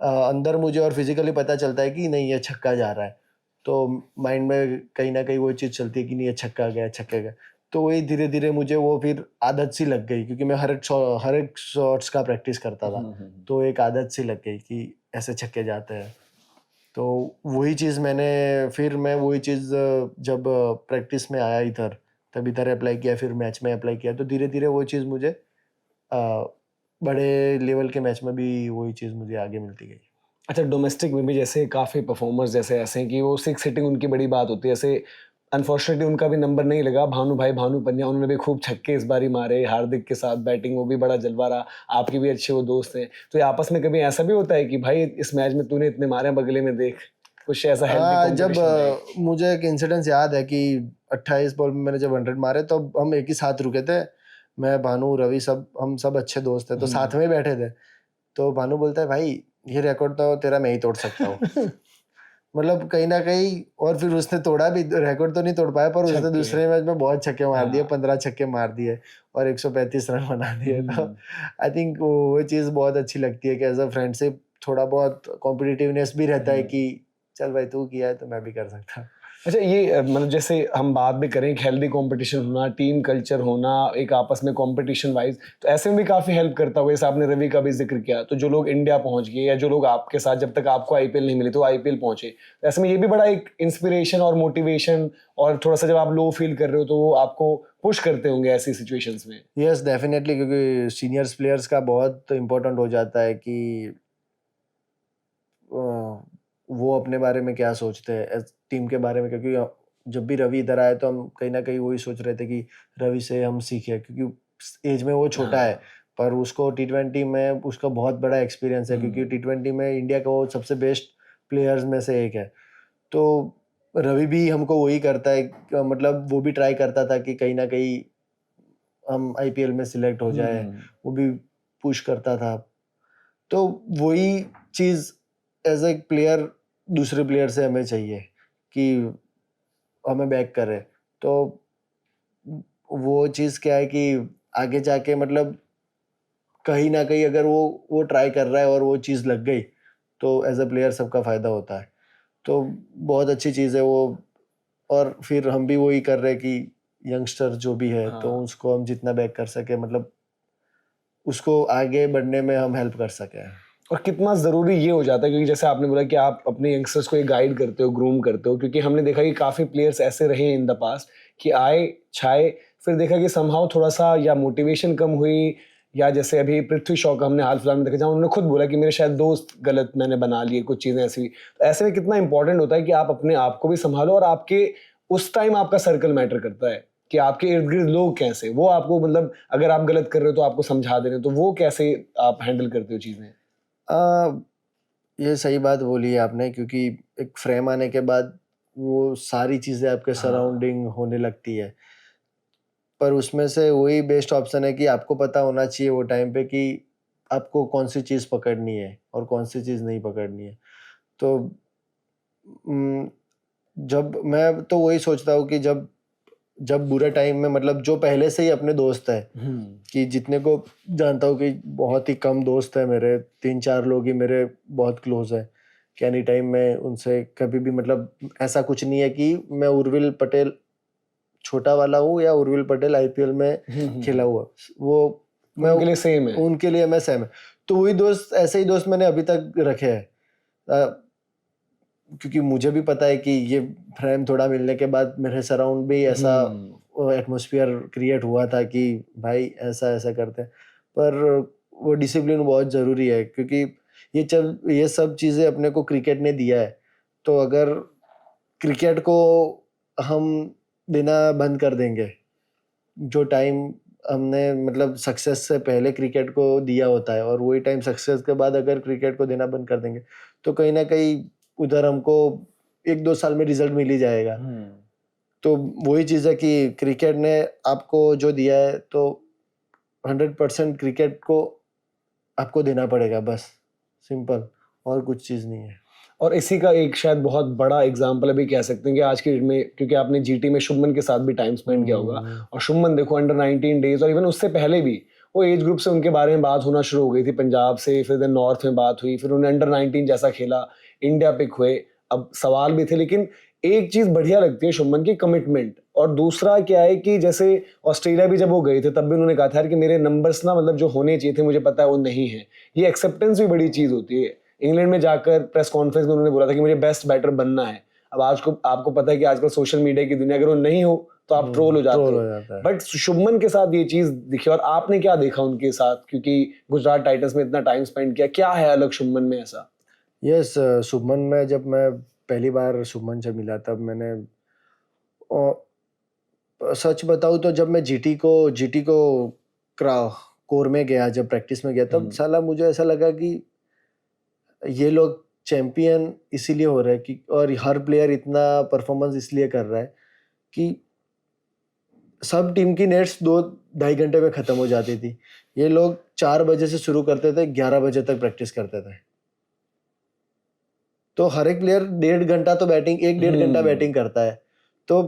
अंदर मुझे और फिजिकली पता चलता है कि नहीं ये छक्का जा रहा है, तो माइंड में कहीं ना कहीं वो चीज़ चलती है कि नहीं ये छक्का गया, छक्का गया। तो वही धीरे धीरे मुझे वो फिर आदत सी लग गई, क्योंकि मैं हर एक शॉट्स का प्रैक्टिस करता था, तो एक आदत सी लग गई कि ऐसे छक्के जाते हैं। तो वही चीज़ मैं वही चीज़ जब प्रैक्टिस में आया इधर, तब इधर अप्लाई किया, फिर मैच में अप्लाई किया, तो धीरे धीरे वो चीज़ मुझे बड़े लेवल के मैच में भी वही चीज़ मुझे आगे मिलती गई। अच्छा डोमेस्टिक में भी जैसे काफ़ी परफॉर्मर्स जैसे ऐसे हैं कि वो 6 हिटिंग उनकी बड़ी बात होती है, जैसे अनफॉर्चुनेटली उनका भी नंबर नहीं लगा, भानु भाई भानु पंड्या, उन्होंने भी खूब छक्के इस बारी मारे, हार्दिक के साथ बैटिंग वो भी बड़ा जलवा रहा, आपके भी अच्छे वो दोस्त हैं, तो ये आपस में कभी ऐसा भी होता है कि भाई इस मैच में तूने इतने मारे बगले में देख, कुछ ऐसा हेल्दी जब कंपटीशन? मुझे एक इंसिडेंस याद है कि 28 बॉल में मैंने जब 100 मारे तो हम एक ही साथ रुके थे, मैं भानु रवि सब, हम सब अच्छे दोस्त थे तो साथ में ही बैठे थे। तो भानु बोलता है भाई ये रिकॉर्ड तो तेरा मैं ही तोड़ सकता हूँ। मतलब कहीं ना कहीं, और फिर उसने तोड़ा भी, रिकॉर्ड तो नहीं तोड़ पाया पर उसने दूसरे मैच में बहुत छक्के मार दिए, 15 छक्के मार दिए और 135 रन बना दिए। तो आई थिंक वो चीज़ बहुत अच्छी लगती है कि एज अ फ्रेंडशिप थोड़ा बहुत कॉम्पिटिटिवनेस भी रहता है कि चल भाई तू किया है तो मैं भी कर सकता हूँ। अच्छा, ये मतलब जैसे हम बात भी करें हेल्दी कंपटीशन होना, टीम कल्चर होना, एक आपस में कंपटीशन वाइज, तो ऐसे में भी काफी हेल्प करता होगा। जैसे आपने रवि का भी जिक्र किया, तो जो लोग इंडिया पहुंच गए या जो लोग आपके साथ जब तक आपको आईपीएल नहीं मिली तो आईपीएल पहुंचे, तो ऐसे में ये भी बड़ा एक इंस्पिरेशन और मोटिवेशन, और थोड़ा सा जब आप लो फील कर रहे हो तो वो आपको पुश करते होंगे ऐसी सिचुएशंस में। यस डेफिनेटली, क्योंकि सीनियर्स प्लेयर्स का बहुत इम्पोर्टेंट हो जाता है कि वो अपने बारे में क्या सोचते हैं टीम के बारे में, क्योंकि जब भी रवि इधर आए तो हम कहीं ना कहीं वही सोच रहे थे कि रवि से हम सीखे, क्योंकि एज में वो छोटा है पर उसको टी20 में उसका बहुत बड़ा एक्सपीरियंस है, क्योंकि टी20 में इंडिया का वो सबसे बेस्ट प्लेयर्स में से एक है। तो रवि भी हमको वही करता है, मतलब वो भी ट्राई करता था कि कहीं ना कहीं हम आईपीएल में सिलेक्ट हो जाए, वो भी पुश करता था। तो वही चीज़ एज ए प्लेयर दूसरे प्लेयर से हमें चाहिए कि हमें बैक करे। तो वो चीज़ क्या है कि आगे जाके मतलब कहीं ना कहीं अगर वो ट्राई कर रहा है और वो चीज़ लग गई तो एज अ प्लेयर सबका फ़ायदा होता है। तो बहुत अच्छी चीज़ है वो। और फिर हम भी वही कर रहे हैं कि यंगस्टर जो भी है तो उसको हम जितना बैक कर सके, मतलब उसको आगे बढ़ने में हम हेल्प कर सकें। और कितना ज़रूरी ये हो जाता है, क्योंकि जैसे आपने बोला कि आप अपने यंगस्टर्स को एक गाइड करते हो, ग्रूम करते हो, क्योंकि हमने देखा कि काफ़ी प्लेयर्स ऐसे रहे इन द पास्ट कि आए छाए, फिर देखा कि समहाउ थोड़ा सा या मोटिवेशन कम हुई, या जैसे अभी पृथ्वी शॉ का हमने हाल फिलहाल में देखा जहाँ उन्होंने खुद बोला कि मेरे शायद दोस्त गलत मैंने बना लिए, कुछ चीज़ें ऐसी। तो ऐसे में कितना इंपॉर्टेंट होता है कि आप अपने आप को भी संभालो, और आपके उस टाइम आपका सर्कल मैटर करता है कि आपके इर्द गिर्द लोग कैसे, वो आपको मतलब अगर आप गलत कर रहे हो तो आपको समझा दे रहे हो, तो वो कैसे आप हैंडल करते हो चीज़ें? ये सही बात बोली है आपने, क्योंकि एक फ्रेम आने के बाद वो सारी चीज़ें आपके सराउंडिंग होने लगती है, पर उसमें से वही बेस्ट ऑप्शन है कि आपको पता होना चाहिए वो टाइम पे कि आपको कौन सी चीज़ पकड़नी है और कौन सी चीज़ नहीं पकड़नी है। तो जब मैं तो वही सोचता हूँ कि जब जब बुरे टाइम में, मतलब जो पहले से ही अपने दोस्त है, कि जितने को जानता हूँ कि बहुत ही कम दोस्त है मेरे, 3-4 लोग ही मेरे बहुत क्लोज है कि एनी टाइम मैं उनसे कभी भी, मतलब ऐसा कुछ नहीं है कि मैं उर्विल पटेल छोटा वाला हूँ या उर्विल पटेल आईपीएल में खेला हुआ, वो मैं उनके लिए सेम है। उनके लिए मैं सेम है। तो वही दोस्त, ऐसे ही दोस्त मैंने अभी तक रखे हैं, क्योंकि मुझे भी पता है कि ये फ्रेम थोड़ा मिलने के बाद मेरे सराउंड भी ऐसा एटमॉस्फेयर क्रिएट हुआ था कि भाई ऐसा ऐसा करते हैं। पर वो डिसिप्लिन बहुत ज़रूरी है, क्योंकि ये सब चीज़ें अपने को क्रिकेट ने दिया है। तो अगर क्रिकेट को हम देना बंद कर देंगे, जो टाइम हमने मतलब सक्सेस से पहले क्रिकेट को दिया होता है, और वही टाइम सक्सेस के बाद अगर क्रिकेट को देना बंद कर देंगे तो कहीं ना कहीं उधर हमको 1-2 साल में रिजल्ट मिल ही जाएगा। तो वही चीज़ है कि क्रिकेट ने आपको जो दिया है तो 100% क्रिकेट को आपको देना पड़ेगा, बस सिंपल, और कुछ चीज़ नहीं है। और इसी का एक शायद बहुत बड़ा एग्जाम्पल अभी कह सकते हैं कि आज की डेट में, क्योंकि आपने जीटी में शुभमन के साथ भी टाइम स्पेंड किया होगा, और शुभमन देखो अंडर 19 डेज, और इवन उससे पहले भी वो एज ग्रुप से उनके बारे में बात होना शुरू हो गई थी, पंजाब से, फिर देन नॉर्थ में बात हुई, फिर उन्होंने अंडर 19 जैसा खेला, इंडिया पिक हुए, अब सवाल भी थे, लेकिन एक चीज बढ़िया लगती है शुभमन की, कमिटमेंट। और दूसरा क्या है कि जैसे ऑस्ट्रेलिया भी जब वो गए थे तब भी उन्होंने कहा था यार कि मेरे नंबर्स ना मतलब जो होने चाहिए थे मुझे पता है वो नहीं है। ये एक्सेप्टेंस भी बड़ी चीज होती है। इंग्लैंड में जाकर प्रेस कॉन्फ्रेंस में उन्होंने बोला था कि मुझे बेस्ट बैटर बनना है। अब आज को आपको पता है कि आजकल सोशल मीडिया की दुनिया, अगर वो नहीं हो तो आप ट्रोल हो जाते हो, बट शुभमन के साथ ये चीज दिखी। और आपने क्या देखा उनके साथ, क्योंकि गुजरात टाइटंस में इतना टाइम स्पेंड किया, क्या है अलग शुभमन में ऐसा? यस, शुभमन में जब मैं पहली बार शुभमन से मिला तब मैंने सच बताऊँ तो जब मैं जीटी को कोर में गया, जब प्रैक्टिस में गया, तब साला मुझे ऐसा लगा कि ये लोग चैंपियन इसीलिए हो रहा है कि, और हर प्लेयर इतना परफॉर्मेंस इसलिए कर रहा है कि सब टीम की नेट्स 2-2.5 घंटे में खत्म हो जाती थी। ये लोग 4 बजे से शुरू करते थे, 11 बजे तक प्रैक्टिस करते थे। तो हर एक प्लेयर 1.5 घंटा तो बैटिंग, 1-1.5 घंटा बैटिंग करता है। तो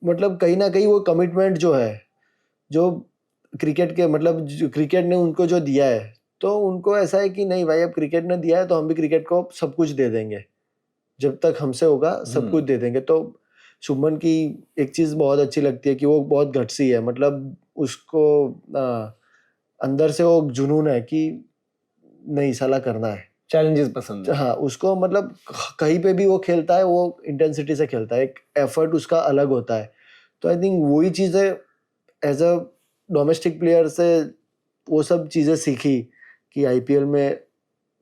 मतलब कहीं ना कहीं वो कमिटमेंट जो है, जो क्रिकेट के मतलब क्रिकेट ने उनको जो दिया है, तो उनको ऐसा है कि नहीं भाई, अब क्रिकेट ने दिया है तो हम भी क्रिकेट को सब कुछ दे देंगे, जब तक हमसे होगा सब कुछ दे देंगे। तो शुभमन की एक चीज बहुत अच्छी लगती है कि वो बहुत गट्सी है, मतलब उसको अंदर से वो जुनून है कि नहीं साला करना है, चैलेंजेस पसंद है। हाँ, उसको मतलब कहीं पे भी वो खेलता है, वो इंटेंसिटी से खेलता है, एक एफर्ट उसका अलग होता है। तो आई थिंक वही चीज़ें एज अ डोमेस्टिक प्लेयर से वो सब चीज़ें सीखी कि आईपीएल में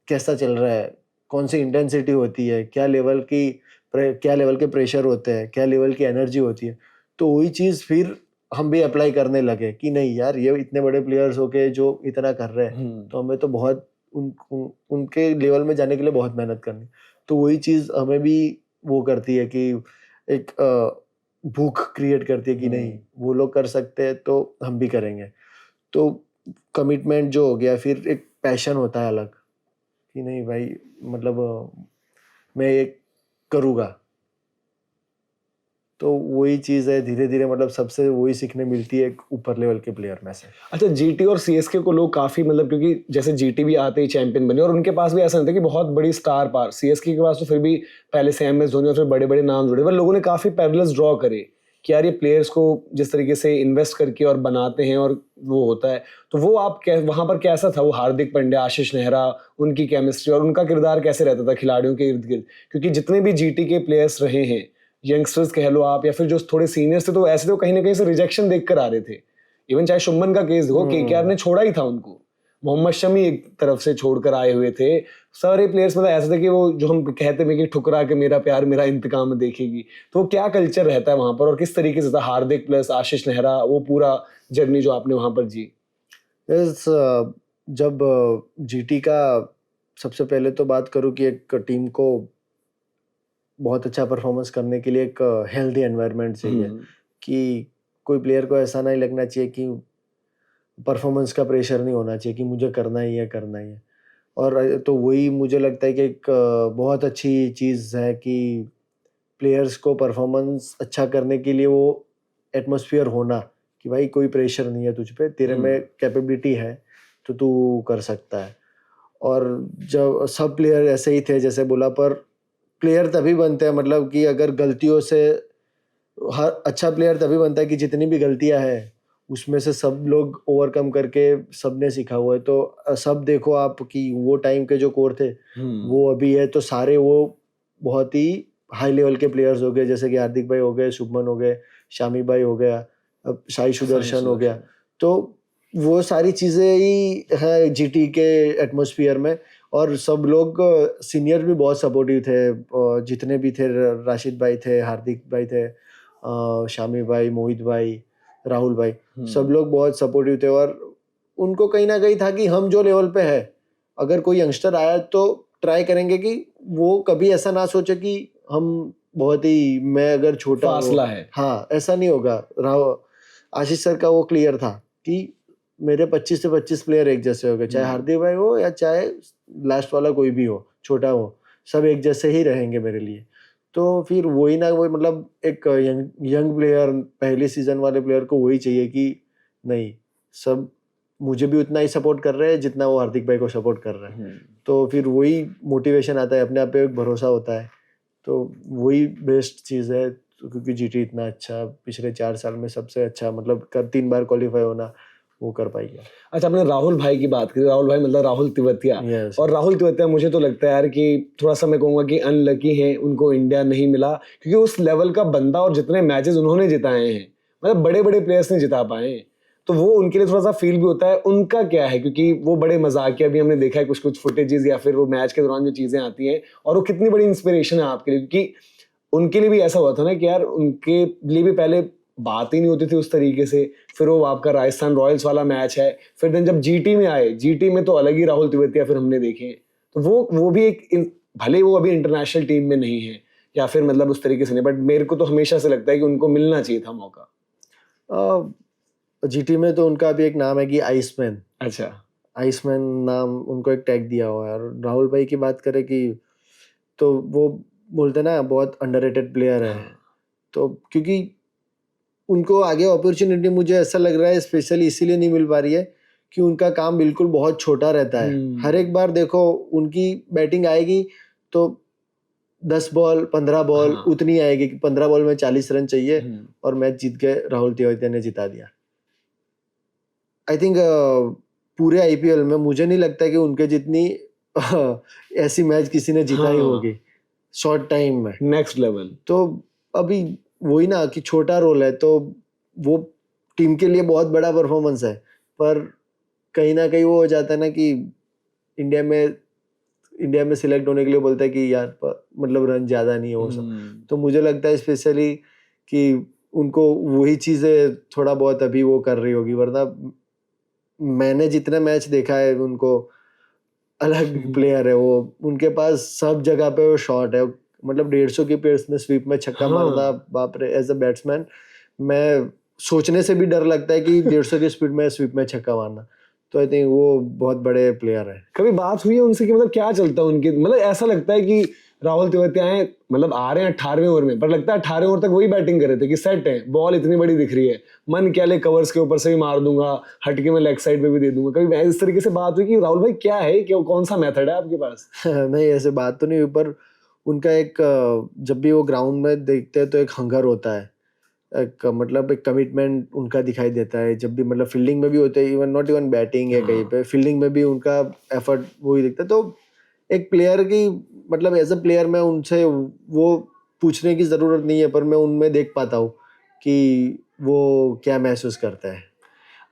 कैसा चल रहा है, कौन सी इंटेंसिटी होती है, क्या लेवल के प्रेशर होते हैं, क्या लेवल की एनर्जी होती है। तो वही चीज़ फिर हम भी अप्लाई करने लगे कि नहीं यार, ये इतने बड़े प्लेयर्स होके जो इतना कर रहे हैं, तो हमें तो बहुत उनके लेवल में जाने के लिए बहुत मेहनत करनी। तो वही चीज़ हमें भी वो करती है कि एक भूख क्रिएट करती है कि नहीं, वो लोग कर सकते हैं तो हम भी करेंगे। तो कमिटमेंट जो हो गया, फिर एक पैशन होता है अलग कि नहीं भाई, मतलब मैं ये करूँगा। तो वही चीज़ है, धीरे धीरे मतलब सबसे वही सीखने मिलती है ऊपर लेवल के प्लेयर में से। अच्छा, जीटी और सीएसके को लोग काफी मतलब, क्योंकि जैसे जीटी भी आते ही चैंपियन बने और उनके पास भी ऐसा नहीं था कि बहुत बड़ी स्टार पार, सीएसके के पास तो फिर भी पहले से एमएस धोनी और फिर बड़े बड़े नाम जुड़े, पर लोगों ने काफी पैरेलल्स ड्रॉ करे कि यार ये प्लेयर्स को जिस तरीके से इन्वेस्ट करके और बनाते हैं और वो होता है, तो वो आप वहां पर कैसा था वो हार्दिक पांड्या, आशीष नेहरा, उनकी केमिस्ट्री और उनका किरदार कैसे रहता था खिलाड़ियों के इर्द गिर्द? क्योंकि जितने भी जीटी के प्लेयर्स रहे हैं, यंगस्टर्स कह लो आप या फिर जो थोड़े सीनियर्स थे, तो ऐसे तो कहीं ना कहीं से रिजेक्शन देख कर आ रहे थे। इवन चाहे शुभमन का केस देखो, केकेआर ने छोड़ा ही था उनको, मोहम्मद शमी एक तरफ से छोड़कर आए हुए थे, सारे प्लेयर्स मतलब ऐसे थे कि वो जो हम कहते हैं कि ठुकरा के मेरा प्यार मेरा इंतकाम देखेगी। तो क्या कल्चर रहता है वहां पर और किस तरीके से था हार्दिक प्लस आशीष नेहरा, वो पूरा जर्नी जो आपने वहां पर जी? जब जीटी का सबसे पहले तो बात करूं कि एक टीम को बहुत अच्छा परफॉर्मेंस करने के लिए एक हेल्दी एनवायरनमेंट चाहिए कि कोई प्लेयर को ऐसा नहीं लगना चाहिए कि परफॉर्मेंस का प्रेशर नहीं होना चाहिए कि मुझे करना ही है करना ही है। और तो वही मुझे लगता है कि एक बहुत अच्छी चीज़ है कि प्लेयर्स को परफॉर्मेंस अच्छा करने के लिए वो एटमॉस्फेयर होना कि भाई कोई प्रेशर नहीं है तुझ पे, तेरे में कैपेबिलिटी है तो तू कर सकता है। और जब सब प्लेयर ऐसे ही थे जैसे बोला, पर प्लेयर तभी बनते हैं मतलब कि अगर गलतियों से, हर अच्छा प्लेयर तभी बनता है कि जितनी भी गलतियां हैं उसमें से सब लोग ओवरकम करके सबने सीखा हुआ है। तो सब देखो आप कि वो टाइम के जो कोर थे वो अभी है, तो सारे वो बहुत ही हाई लेवल के प्लेयर्स हो गए, जैसे कि हार्दिक भाई हो गए, शुभमन हो गए, शामी भाई हो गया, अब साई सुदर्शन हो गया। तो वो सारी चीज़ें ही है जीटी के एटमॉस्फेयर में। और सब लोग सीनियर भी बहुत सपोर्टिव थे, जितने भी थे, राशिद भाई थे, हार्दिक भाई थे, शामी भाई, मोहित भाई, राहुल भाई, सब लोग बहुत सपोर्टिव थे। और उनको कहीं ना कहीं था कि हम जो लेवल पे है, अगर कोई यंगस्टर आया तो ट्राई करेंगे कि वो कभी ऐसा ना सोचे कि हम बहुत ही, मैं अगर छोटा फासला है, हाँ ऐसा नहीं होगा। आशीष सर का वो क्लियर था कि मेरे 25 से 25 प्लेयर एक जैसे हो गए, चाहे हार्दिक भाई हो या चाहे लास्ट वाला कोई भी हो, छोटा हो, सब एक जैसे ही रहेंगे मेरे लिए। तो फिर वही ना, वो मतलब एक यंग प्लेयर, पहले सीजन वाले प्लेयर को वही चाहिए कि नहीं, सब मुझे भी उतना ही सपोर्ट कर रहे हैं जितना वो हार्दिक भाई को सपोर्ट कर रहे हैं। तो फिर वही मोटिवेशन आता है, अपने आप पे एक भरोसा होता है। तो वही बेस्ट चीज़ है, क्योंकि जीटी इतना अच्छा पिछले 4 साल में सबसे अच्छा मतलब 3 बार क्वालिफाई होना वो कर पाई गया। अच्छा, आपने राहुल भाई की बात की, राहुल भाई मतलब राहुल तिवतिया। yes. और राहुल तिवतिया मुझे तो लगता है यार कि थोड़ा सा मैं कहूँगा कि अनलकी है, उनको इंडिया नहीं मिला, क्योंकि उस लेवल का बंदा और जितने मैचेस उन्होंने जिताए हैं, मतलब बड़े बड़े प्लेयर्स नहीं जिता पाए, तो वो उनके लिए थोड़ा सा फील भी होता है। उनका क्या है, क्योंकि वो बड़े मजाकिया भी हमने देखा है कुछ कुछ फुटेजेस या फिर वो मैच के दौरान जो चीज़ें आती हैं, और वो कितनी बड़ी इंस्पिरेशन है आपके लिए, क्योंकि उनके लिए भी ऐसा हुआ था ना कि यार उनके लिए भी पहले बात ही नहीं होती थी उस तरीके से, फिर वो आपका राजस्थान रॉयल्स वाला मैच है, फिर दिन जब जीटी में आए, जीटी में तो अलग ही राहुल तेवतिया फिर हमने देखे हैं। तो वो भी भले वो अभी इंटरनेशनल टीम में नहीं है या फिर मतलब उस तरीके से नहीं, बट मेरे को तो हमेशा से लगता है कि उनको मिलना चाहिए था मौका। जीटी में तो उनका भी एक नाम है कि आइसमैन। अच्छा, आइसमैन नाम उनको एक टैग दिया हुआ है। और राहुल भाई की बात करें कि तो वो बोलते ना बहुत अंडररेटेड प्लेयर है। तो क्योंकि उनको आगे अपॉर्चुनिटी मुझे ऐसा लग रहा है स्पेशली इसीलिए नहीं मिल पा रही है कि उनका काम बिल्कुल बहुत छोटा रहता है। हर एक बार देखो उनकी बैटिंग आएगी तो 10 बॉल 15 बॉल उतनी आएगी कि 15 बॉल में 40 रन चाहिए और मैच जीत गए, राहुल तेवतिया ने जिता दिया। आई थिंक पूरे आईपीएल में मुझे नहीं लगता कि उनके जितनी ऐसी मैच किसी ने जीता ही होगी शॉर्ट टाइम में, नेक्स्ट लेवल। तो अभी वही ना कि छोटा रोल है तो वो टीम के लिए बहुत बड़ा परफॉर्मेंस है, पर कहीं ना कहीं वो हो जाता है ना कि इंडिया में सिलेक्ट होने के लिए बोलता है कि यार मतलब रन ज़्यादा नहीं है वो सब। तो मुझे लगता है स्पेशली कि उनको वही चीज़ें थोड़ा बहुत अभी वो कर रही होगी, वरना मैंने जितना मैच देखा है उनको अलग प्लेयर है वो, उनके पास सब जगह पे वो शॉट है। मतलब 150 की पेस में स्वीप में छक्का मारना, बाप रे, एज अ बैट्समैन मैं सोचने से भी डर लगता है कि 150 की स्पीड में स्वीप में छक्का मारना। तो आई थिंक वो बहुत बड़े प्लेयर है। कभी बात हुई है उनसे कि मतलब क्या चलता है उनके, मतलब ऐसा लगता है कि राहुल तेवतिया हैं, मतलब आ रहे हैं 18वें ओवर में, पर लगता है 18वें ओवर तक वही बैटिंग कर रहे थे कि सेट है, बॉल इतनी बड़ी दिख रही है, मन क्या ले कवर्स के ऊपर से भी मार दूंगा, हटके में लेग साइड पे भी दे दूंगा। कभी इस तरीके से बात हुई कि राहुल भाई क्या है, क्या कौन सा मेथड है आपके पास? नहीं, ऐसे बात तो नहीं हुई, पर उनका एक जब भी वो ग्राउंड में देखते हैं तो एक हंगर होता है, एक मतलब एक कमिटमेंट उनका दिखाई देता है। जब भी मतलब फील्डिंग में भी होते हैं, इवन नॉट इवन बैटिंग है कहीं पे, फील्डिंग में भी उनका एफर्ट वही दिखता है। तो एक प्लेयर की मतलब एज अ प्लेयर मैं उनसे वो पूछने की ज़रूरत नहीं है, पर मैं उनमें देख पाता हूँ कि वो क्या महसूस करता है।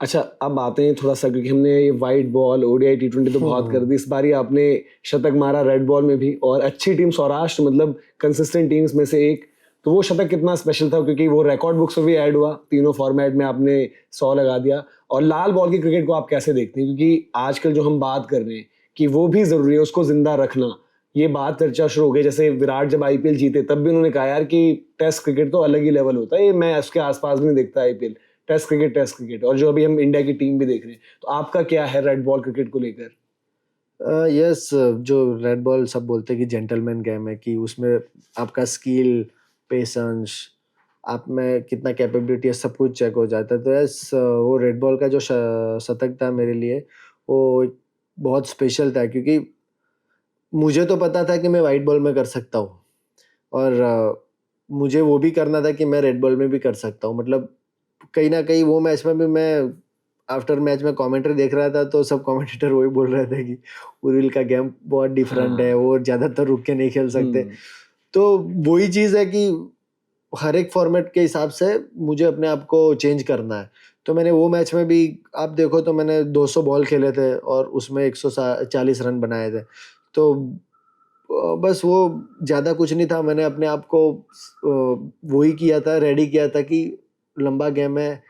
अच्छा, अब आते हैं थोड़ा सा, क्योंकि हमने ये वाइट बॉल ओडीआई T20 तो बहुत कर दी, इस बार ही आपने शतक मारा रेड बॉल में भी, और अच्छी टीम सौराष्ट्र मतलब कंसिस्टेंट टीम्स में से एक, तो वो शतक कितना स्पेशल था क्योंकि वो रिकॉर्ड बुक्स में भी ऐड हुआ, तीनों फॉर्मेट में आपने 100 लगा दिया। और लाल बॉल की क्रिकेट को आप कैसे देखते हैं, क्योंकि आजकल जो हम बात कर रहे हैं कि वो भी जरूरी है उसको जिंदा रखना, ये बात चर्चा शुरू हो गई। जैसे विराट जब आईपीएल जीते तब भी उन्होंने कहा यार कि टेस्ट क्रिकेट तो अलग ही लेवल होता है, ये मैं उसके आसपास भी नहीं देखता आईपीएल, टेस्ट क्रिकेट। और जो अभी हम इंडिया की टीम भी देख रहे हैं, तो आपका क्या है रेड बॉल क्रिकेट को लेकर? यस, जो रेड बॉल सब बोलते हैं कि जेंटलमैन गेम है, कि उसमें आपका स्किल, पेशेंस, आप में कितना कैपेबिलिटी है, सब कुछ चेक हो जाता है। तो यस, वो रेड बॉल का जो शतक था मेरे लिए वो बहुत स्पेशल था, क्योंकि मुझे तो पता था कि मैं वाइट बॉल में कर सकता हूँ, और मुझे वो भी करना था कि मैं रेड बॉल में भी कर सकता हूँ। मतलब कहीं ना कहीं वो मैच में भी मैं आफ्टर मैच में कमेंट्री देख रहा था तो सब कमेंटेटर वही बोल रहे थे कि उर्विल का गेम बहुत डिफरेंट है, वो ज़्यादातर रुक के नहीं खेल सकते। तो वही चीज़ है कि हर एक फॉर्मेट के हिसाब से मुझे अपने आप को चेंज करना है। तो मैंने वो मैच में भी आप देखो तो मैंने 200 बॉल खेले थे और उसमें 140 रन बनाए थे। तो बस वो ज़्यादा कुछ नहीं था, मैंने अपने आप को वही किया था, रेडी किया था कि लंबा गेम है,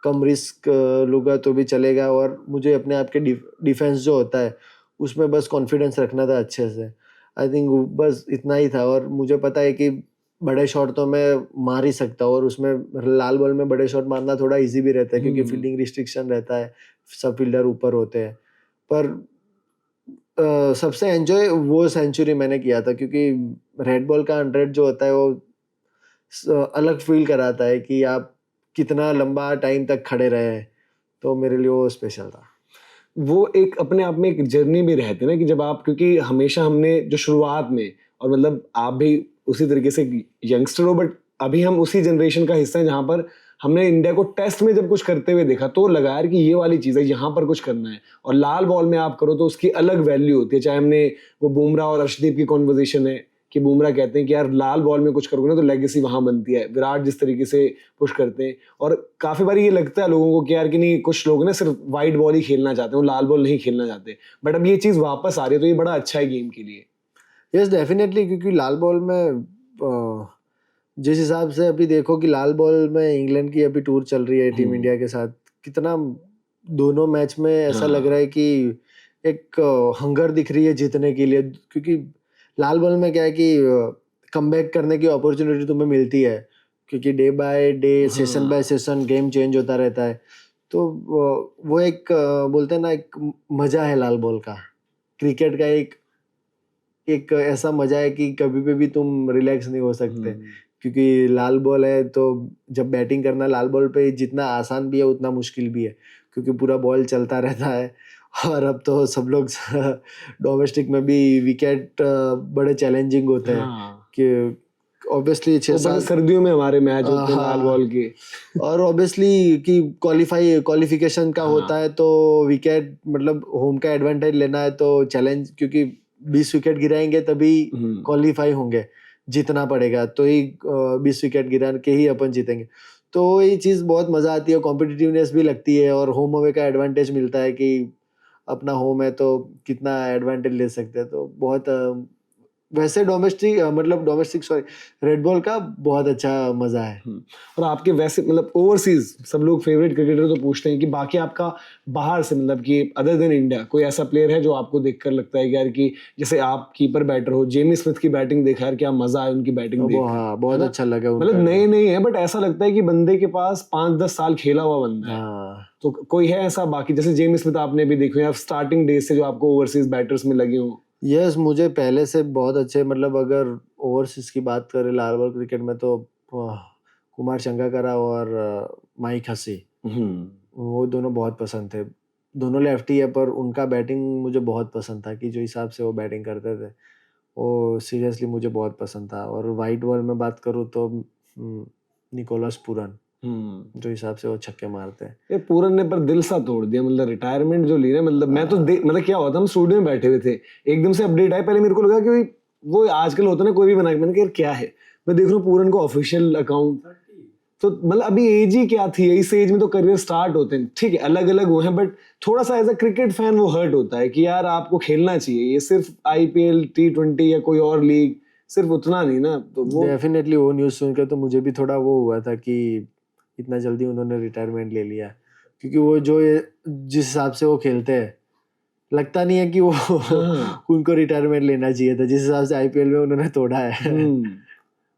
कम रिस्क लूँगा तो भी चलेगा, और मुझे अपने आप के डिफेंस जो होता है उसमें बस कॉन्फिडेंस रखना था अच्छे से। आई थिंक बस इतना ही था, और मुझे पता है कि बड़े शॉट तो मैं मार ही सकता हूँ, और उसमें लाल बॉल में बड़े शॉट मारना थोड़ा इजी भी रहता है क्योंकि फील्डिंग रिस्ट्रिक्शन रहता है, सब फील्डर ऊपर होते हैं। पर सबसे एंजॉय वो सेंचुरी मैंने किया था, क्योंकि रेड बॉल का 100 जो होता है वो अलग फील कराता है कि आप कितना लंबा टाइम तक खड़े रहे। तो मेरे लिए वो स्पेशल था। वो एक अपने आप में एक जर्नी भी रहती है ना, कि जब आप, क्योंकि हमेशा हमने जो शुरुआत में, और मतलब आप भी उसी तरीके से यंगस्टर हो, बट अभी हम उसी जनरेशन का हिस्सा हैं जहाँ पर हमने इंडिया को टेस्ट में जब कुछ करते हुए देखा तो लगा यार कि ये वाली चीज़ है, यहाँ पर कुछ करना है। और लाल बॉल में आप करो तो उसकी अलग वैल्यू होती है। चाहे हमने वो बुमराह और अर्शदीप की कॉन्वर्जेशन है कि बुमराह कहते हैं कि यार लाल बॉल में कुछ करोगे ना तो लेगेसी वहां बनती है, विराट जिस तरीके से पुश करते हैं। और काफी बार ये लगता है लोगों को कि यार कि नहीं, कुछ लोग ना सिर्फ वाइट बॉल ही खेलना चाहते हैं, वो लाल बॉल नहीं खेलना चाहते, बट अब ये चीज वापस आ रही है तो ये बड़ा अच्छा है गेम के लिए। यस डेफिनेटली, क्योंकि लाल बॉल में जिस हिसाब से अभी देखो कि लाल बॉल में इंग्लैंड की अभी टूर चल रही है टीम इंडिया के साथ, कितना दोनों मैच में ऐसा लग रहा है कि एक हंगर दिख रही है जीतने के लिए, क्योंकि लाल बॉल में क्या है कि कमबैक करने की अपॉर्चुनिटी तुम्हें मिलती है, क्योंकि day by day session bye session game change होता रहता है। तो वो एक बोलते हैं ना, एक मजा है लाल बॉल का, क्रिकेट का एक ऐसा मजा है कि कभी पे भी तुम रिलैक्स नहीं हो सकते, क्योंकि लाल बॉल है तो जब बैटिंग करना लाल बॉल पे जितना आसान भी है उतना मुश्किल भी है, क्योंकि पूरा बॉल चलता रहता है। और अब तो सब लोग डोमेस्टिक में भी विकेट बड़े चैलेंजिंग होते हैं कि ऑब्वियसली 6-7 सर्दियों में हमारे मैच होते हैं लाल बॉल के, और ऑब्वियसली कि क्वालिफिकेशन का होता है तो विकेट मतलब होम का एडवांटेज लेना है तो चैलेंज, क्योंकि 20 विकेट गिराएंगे तभी क्वालिफाई होंगे, जीतना पड़ेगा, तो ही 20 विकेट गिरा के ही अपन जीतेंगे। तो ये चीज़ बहुत मज़ा आती है, कॉम्पिटिटिवनेस भी लगती है, और होम अवे का एडवांटेज मिलता है कि अपना होम है तो कितना एडवांटेज ले सकते हैं। तो बहुत वैसे डोमेस्टिक सॉरी रेड बॉल का बहुत अच्छा मजा है। और आपके वैसे मतलब ओवरसीज सब लोग फेवरेट क्रिकेटर तो पूछते हैं कि बाकी आपका बाहर से मतलब कि अदर देन इंडिया कोई ऐसा प्लेयर है जो आपको देखकर लगता है कि यार कि जैसे आप कीपर बैटर हो, जेमी स्मिथ की बैटिंग देखा यार, क्या मजा है उनकी बैटिंग देख, हाँ बहुत अच्छा लगा। मतलब नए नहीं है बट ऐसा लगता है कि बंदे के पास 5-10 साल खेला हुआ बंदा है। तो कोई है ऐसा बाकी, जैसे जेमी स्मिथ आपने भी देखो या स्टार्टिंग डेज से जो आपको ओवरसीज बैटर्स में लगे हो? यस, मुझे पहले से बहुत अच्छे, मतलब अगर ओवरसीज की बात करें लाल बॉल क्रिकेट में तो कुमार संगकारा और माइक हसी, वो दोनों बहुत पसंद थे। दोनों लेफ्टी है पर उनका बैटिंग मुझे बहुत पसंद था, कि जो हिसाब से वो बैटिंग करते थे वो सीरियसली मुझे बहुत पसंद था। और वाइट बॉल में बात करूँ तो निकोलस पूरन, जो हिसाब से वो छक्के मारते हैं। ये पूरन ने पर दिल सा तोड़ दिया, मतलब रिटायरमेंट जो ले रहे, मतलब मैं तो मतलब क्या हुआ था, हम स्टूडियो में बैठे हुए थे, एकदम से अपडेट आया, पहले मेरे को लगा कि वो आजकल होता है ना कोई भी बना के, मैंने कहा क्या है, मैं देख रहा हूँ पूरन को ऑफिशियल अकाउंट, तो मतलब अभी एज ही क्या थी, इस एज में तो करियर स्टार्ट होते हैं, ठीक है अलग अलग वो है, बट थोड़ा सा एज अ क्रिकेट फैन वो हर्ट होता है कि यार आपको खेलना चाहिए, ये सिर्फ IPL T20 या कोई और लीग सिर्फ उतना नहीं ना। तो वो डेफिनेटली वो न्यूज़ सुनकर तो मुझे भी थोड़ा वो हुआ था कि इतना जल्दी उन्होंने रिटायरमेंट ले लिया, क्योंकि वो जिस हिसाब से वो खेलते हैं लगता नहीं है कि वो उनको रिटायरमेंट लेना चाहिए था, जिस हिसाब से IPL में उन्होंने तोड़ा है।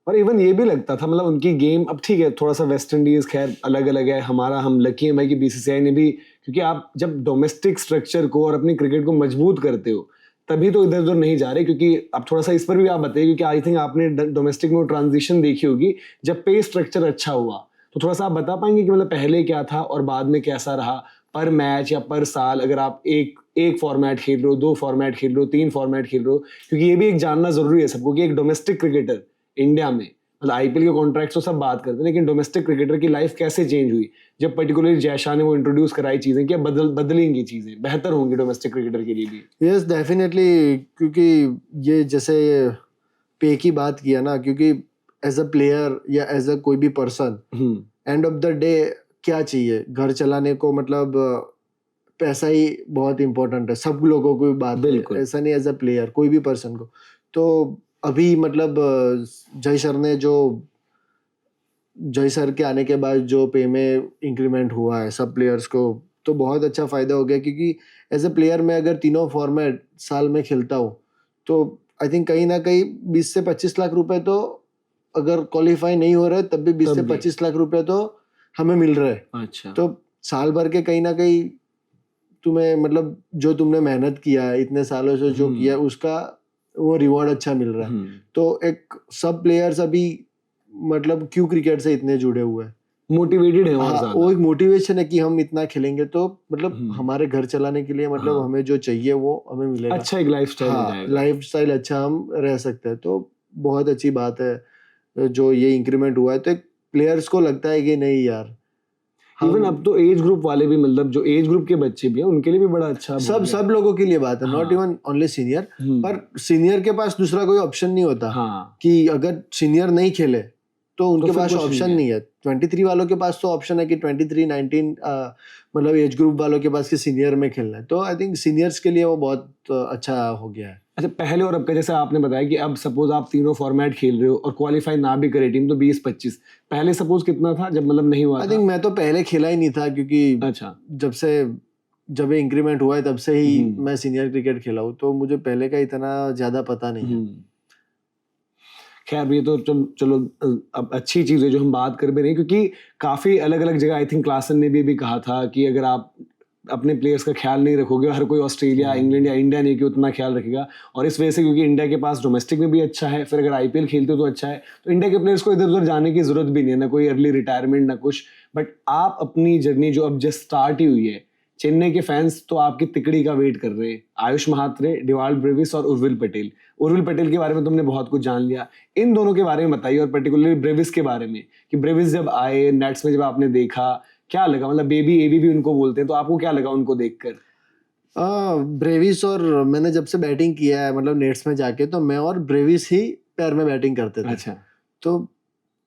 और इवन ये भी लगता था, मतलब उनकी गेम, अब ठीक है थोड़ा सा वेस्ट इंडीज खैर अलग अलग है, हमारा हम लकी हैं भाई कि BCCI ने भी, क्योंकि आप जब डोमेस्टिक स्ट्रक्चर को और अपनी क्रिकेट को मजबूत करते हो तभी तो इधर उधर नहीं जा रहे, क्योंकि अब थोड़ा सा इस पर भी आप बताइए, क्योंकि आई थिंक आपने डोमेस्टिक में ट्रांजिशन देखी होगी जब पे स्ट्रक्चर अच्छा हुआ, तो थोड़ा सा आप बता पाएंगे कि मतलब पहले क्या था और बाद में कैसा रहा, पर मैच या पर साल अगर आप एक फॉर्मेट खेल रहे हो, 2 फॉर्मेट खेल रहे हो, 3 फॉर्मेट खेल रहे हो, क्योंकि ये भी एक जानना जरूरी है सबको कि एक डोमेस्टिक क्रिकेटर इंडिया में, मतलब IPL के कॉन्ट्रैक्ट तो सब बात करते हैं, लेकिन डोमेस्टिक क्रिकेटर की लाइफ कैसे चेंज हुई जब पर्टिकुलरली जयशाह ने वो इंट्रोड्यूस कराई चीजें, क्या बदलेंगी चीजें, बेहतर होंगी डोमेस्टिक क्रिकेटर के लिए भी? यस डेफिनेटली, क्योंकि ये जैसे पे की बात किया ना, क्योंकि एज अ प्लेयर या एज अ कोई भी person end of the day क्या चाहिए घर चलाने को, मतलब पैसा ही बहुत इंपॉर्टेंट है सब लोगों को, बात बिल्कुल ऐसा नहीं, एज अ प्लेयर कोई भी पर्सन को। तो अभी मतलब जय सर के आने के बाद जो पे में इंक्रीमेंट हुआ है सब प्लेयर्स को, तो बहुत अच्छा फायदा हो गया, क्योंकि एज अ प्लेयर मैं अगर तीनों फॉर्मेट साल में खेलता हूँ तो आई थिंक कहीं ना कहीं 20 से 25 लाख रुपए तो अगर क्वालिफाई नहीं हो रहे तब भी 20 से 25 लाख रुपए तो हमें मिल रहे हैं। अच्छा, तो साल भर के कहीं ना कहीं तुम्हें मतलब जो तुमने मेहनत किया है इतने सालों से जो किया उसका वो रिवॉर्ड अच्छा मिल रहा है। तो एक सब प्लेयर्स अभी मतलब क्यों क्रिकेट से इतने जुड़े हुए हैं, मोटिवेटेड है, हाँ, वो एक मोटिवेशन है कि हम इतना खेलेंगे तो मतलब हमारे घर चलाने के लिए मतलब हमें जो चाहिए वो हमें मिलेगा, अच्छा एक लाइफस्टाइल अच्छा हम रह सकते हैं। तो बहुत अच्छी बात है जो ये इंक्रीमेंट हुआ है, तो एक प्लेयर्स को लगता है कि नहीं यार, इवन अब तो एज ग्रुप वाले भी, मतलब जो एज ग्रुप के बच्चे भी हैं उनके लिए भी बड़ा अच्छा, सब लोगों के लिए बात है, नॉट इवन ओनली सीनियर, पर सीनियर के पास दूसरा कोई ऑप्शन नहीं होता कि अगर सीनियर नहीं खेले तो उनके पास ऑप्शन नहीं है। 23 वालों के पास तो ऑप्शन है कि 23, 19 मतलब एज ग्रुप वालों के पास कि सीनियर में खेलना है, तो आई थिंक सीनियर्स के लिए वो बहुत अच्छा हो गया है। अच्छा, पहले और अब का, जैसे आपने बताया कि अब सपोज आप तीनों फॉर्मेट खेल रहे हो और क्वालिफाई ना भी करे टीम तो 20-25, पहले सपोज कितना था जब मतलब नहीं हुआ आई था? थिंक मैं तो पहले खेला ही नहीं था, क्योंकि अच्छा। जब इंक्रीमेंट हुआ है तब से ही हम्म। मैं सीनियर क्रिकेट खेला हूँ, तो मुझे पहले का इतना ज्यादा पता नहीं है। खैर ये तो चलो अब अच्छी चीज है जो हम बात कर भी रहे हैं, क्योंकि काफी अलग अलग जगह आई थिंक क्लासन ने भी कहा था कि अगर आप अपने प्लेयर्स का ख्याल नहीं रखोगे, हर कोई ऑस्ट्रेलिया, इंग्लैंड या इंडिया नहीं कि उतना ख्याल रखेगा, और इस वजह से क्योंकि इंडिया के पास डोमेस्टिक में भी अच्छा है, फिर अगर आईपीएल खेलते हो तो अच्छा है, तो इंडिया के प्लेयर्स को इधर उधर जाने की जरूरत भी नहीं है, ना कोई अर्ली रिटायरमेंट ना कुछ। बट आप अपनी जर्नी जो अब जस्ट स्टार्ट ही हुई है, चेन्नई के फैंस तो आपकी तिकड़ी का वेट कर रहे हैं। आयुष महात्रे, डिवाल्ड ब्रेविस और उर्विल पटेल। उर्विल पटेल के बारे में तुमने बहुत कुछ जान लिया, इन दोनों के बारे में बताइए, और पर्टिकुलरली ब्रेविस के बारे में कि ब्रेविस जब आए नेट्स में, जब आपने देखा क्या लगा? मतलब बेबी एबी भी उनको बोलते हैं, तो आपको क्या लगा उनको देखकर? ब्रेविस और मैंने जब से बैटिंग किया है मतलब नेट्स में जाके, तो मैं और ब्रेविस ही पैर में बैटिंग करते थे। अच्छा। तो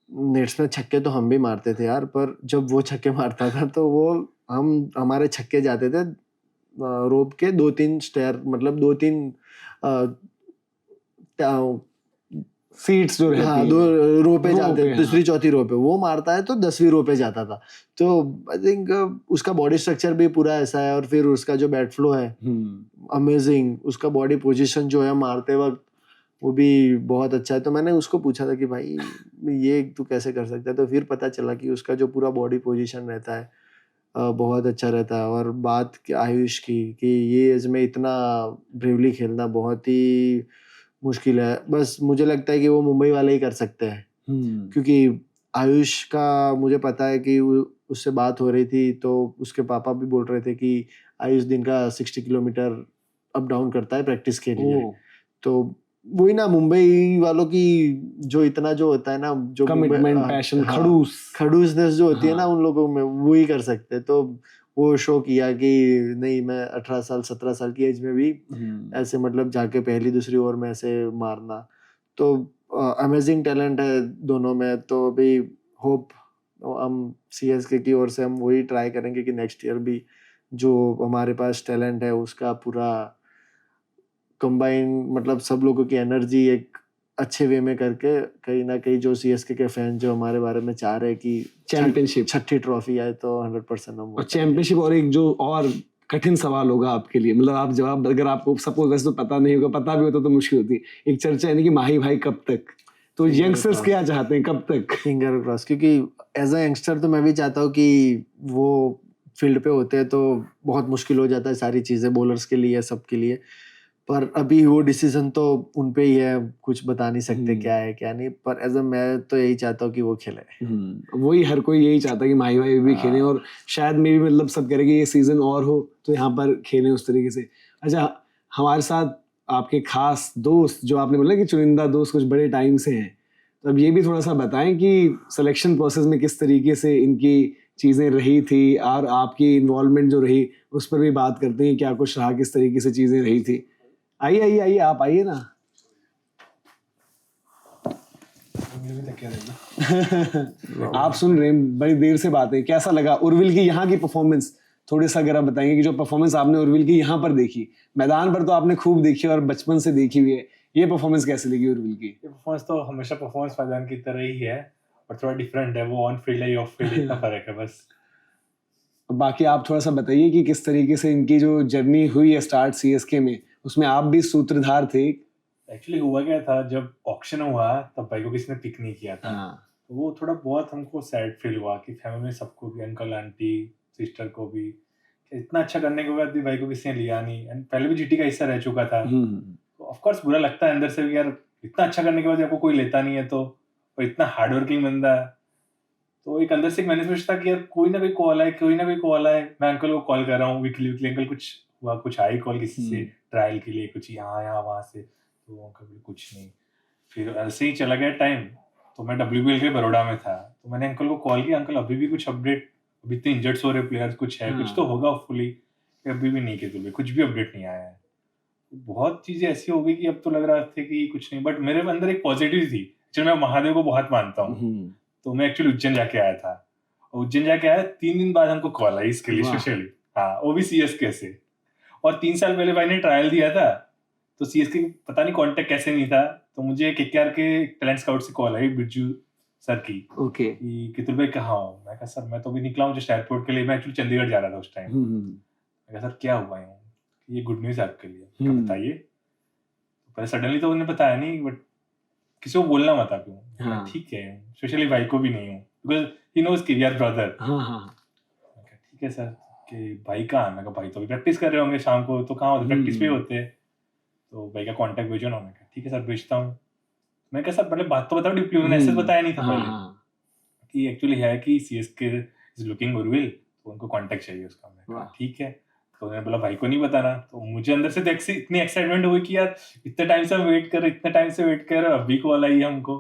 नेट्स में छक्के तो हम भी मारते थे यार, पर जब वो छक्के मारता था तो वो हमारे छक्के जाते थे रोप के 2-3 स्टेयर, मतलब 2-3 सीट्स जो रहती हाँ हैं, 2 रो पे रो जाते, पे, हाँ। दूसरी चौथी रो पे वो मारता है तो 10वीं रो पे जाता था। तो आई थिंक उसका बॉडी स्ट्रक्चर भी पूरा ऐसा है, और फिर उसका जो बैट फ्लो है अमेजिंग, उसका बॉडी पोजीशन जो है मारते वक्त वो भी बहुत अच्छा है। तो मैंने उसको पूछा था कि भाई ये तू कैसे कर सकता है, तो फिर पता चला कि उसका जो पूरा बॉडी पोजीशन रहता है बहुत अच्छा रहता है। और बात आयुष की कि ये एज में इतना ब्रेवली खेलना बहुत ही मुश्किल है, बस मुझे लगता है कि वो मुंबई वाले ही कर सकते हैं, क्योंकि आयुष का मुझे पता है कि उससे बात हो रही थी तो उसके पापा भी बोल रहे थे कि आयुष दिन का 60 किलोमीटर अप डाउन करता है प्रैक्टिस के लिए। तो वही ना, मुंबई वालों की जो इतना जो होता है ना, जो कमिटमेंट, पैशन, खड़ूसनेस जो होती है ना हाँ। उन लोगों में, वो ही कर सकते हैं। तो वो शो किया कि नहीं, मैं 18 साल 17 साल की एज में भी ऐसे मतलब जाके पहली दूसरी ओवर में ऐसे मारना, तो अमेजिंग टैलेंट है दोनों में। तो अभी होप हम सीएसके की ओर से हम वही ट्राई करेंगे कि नेक्स्ट ईयर भी जो हमारे पास टैलेंट है उसका पूरा कंबाइन, मतलब सब लोगों की एनर्जी एक अच्छे वे में करके, कहीं ना कहीं जो सीएसके के फैन जो हमारे बारे में चाह रहे हैं कि चैंपियनशिप, छठी ट्रॉफी आए, तो 100% हम और चैंपियनशिप। और एक जो और कठिन सवाल होगा आपके लिए, मतलब आप जवाब, अगर आपको सपोज वैसे तो पता नहीं होगा, पता भी होता तो मुश्किल होती, एक चर्चा है कि माही भाई कब तक, तो यंगस्टर्स क्या चाहते हैं, कब तक? फिंगर क्रॉस, क्योंकि एज अ यंगस्टर तो मैं भी चाहता हूँ कि वो फील्ड पे होते हैं तो बहुत मुश्किल हो जाता है सारी चीज़ें बॉलर्स के लिए, सबके लिए, पर अभी वो डिसीजन तो उन पे ही है, कुछ बता नहीं सकते क्या है क्या नहीं। पर एज अ मैं तो यही चाहता हूँ कि वो खेले। वही हर कोई यही चाहता है कि माही भाई भी खेलें, और शायद मे भी मतलब सब कह रहे कि ये सीजन और हो तो यहाँ पर खेलें उस तरीके से। अच्छा, हमारे साथ आपके खास दोस्त जो आपने बोला कि चुनिंदा दोस्त कुछ बड़े टाइम से हैं, तो अब ये भी थोड़ा सा बताएं कि सिलेक्शन प्रोसेस में किस तरीके से इनकी चीज़ें रही थी, और आपकी इन्वॉल्वमेंट जो रही उस पर भी बात करते हैं, क्या कुछ रहा, किस तरीके से चीज़ें रही थी। आइए आइए आइए, आप आइए ना। आप सुन रहे हैं, बड़ी देर से बात है, कैसा लगा उर्विल की यहाँ की परफॉर्मेंस? थोड़ी सा अगर आप बताएंगे कि जो परफॉर्मेंस आपने उर्विल की यहाँ पर देखी, मैदान पर तो आपने खूब देखी और बचपन से देखी हुई है, ये परफॉर्मेंस कैसी लगी उर्विल की? ये परफॉर्मेंस तो हमेशा परफॉर्मेंस मैदान की तरह ही है, और थोड़ा डिफरेंट है, वो ऑन फील्ड है, ऑफ फील्ड, इतना फर्क है बस। बाकी आप थोड़ा सा बताइए कि किस तरीके से इनकी जो जर्नी हुई है स्टार्ट सीएसके में, उसमें आप भी सूत्रधार थे। एक्चुअली हुआ क्या था, जब ऑक्शन हुआ तब भाई को किसी ने पिक नहीं किया था। तो वो थोड़ा बहुत हमको सैड फील हुआ कि फैमिली में सबको भी, अंकल आंटी सिस्टर को भी, इतना अच्छा करने के बाद भी भाई को किसी ने लिया नहीं, एंड पहले भी जीटी का हिस्सा रह चुका था। तो ऑफ कोर्स बुरा लगता है अंदर से भी, यार इतना अच्छा करने के बाद आपको कोई लेता नहीं है, तो और इतना हार्ड वर्किंग बंदा है, तो एक अंदर से एक मैनिफेस्ट था कि यार कोई ना कोई कॉल आए, कोई ना कोई कॉल आए। मैं अंकल को कॉल कर रहा हूँ वीकली अंकल कुछ हुआ, कुछ आई कॉल किसी से ट्रायल के लिए, कुछ यहाँ वहाँ से, तो अंकल कुछ नहीं। फिर ऐसे ही चला गया टाइम, तो मैं WBL के बड़ौदा में था, तो मैंने अंकल को कॉल किया, अंकल अभी भी कुछ अपडेट, अभी इतने इंजर्ड हो रहे प्लेयर्स, कुछ है कुछ तो होगा होपफुली, अभी भी नहीं किया, कुछ भी अपडेट नहीं आया है। बहुत चीजें ऐसी हो गई कि अब तो लग रहा था कि कुछ नहीं, बट मेरे अंदर एक पॉजिटिव थी। एक्चुअली मैं महादेव को बहुत मानता हूँ, तो मैं एक्चुअली उज्जैन जाके आया था, और उज्जैन जाके आया 3 दिन बाद हमको कॉल आई इसके लिए स्पेशली, हाँ वो भी सीएसके से। और 3 साल पहले भाई ने ट्रायल दिया था, तो सीएसके पता नहीं कांटेक्ट कैसे नहीं था, तो मुझे केकेआर के टैलेंट स्काउट से कॉल आई बिरजू सर की ओके कि कितुल भाई कहाँ हो। मैं कहा सर मैं तो अभी निकला हूँ जस्ट एयरपोर्ट के लिए, मैं एक्चुअली चंडीगढ़ जा रहा था उस टाइम। मैं कहा सर क्या हुआ है, ये गुड न्यूज़ है आपके लिए। क्या बताइए। पहले सडनली तो उन्होंने बताया नहीं, बट किसी को बोलना मत आप क्यों। हाँ। ठीक है, स्पेशली भाई को भी नहीं हूँ बिकॉज ही नोज कि वी आर ब्रदर। ठीक है सर कि भाई कहाँ है। मैं कहा भाई तो अभी प्रैक्टिस कर रहे होंगे शाम को, तो कहाँ होते प्रैक्टिस पे होते हैं, तो भाई का कांटेक्ट भेजो ना। मैं कहा ठीक है सर भेजता हूँ। मैं कहा सर पहले बात तो बताओ डीपली, उन्होंने ऐसे बताया नहीं था पहले कि एक्चुअली है कि सीएसके इज लुकिंग उर्विल, तो उनको कांटेक्ट चाहिए उसका। मैं कहा ठीक है। तो उन्होंने बोला भाई को नहीं बताना। तो मुझे अंदर से इतनी एक्साइटमेंट हुई कि यार इतने टाइम से वेट कर रहे, अभी कॉल आई है हमको।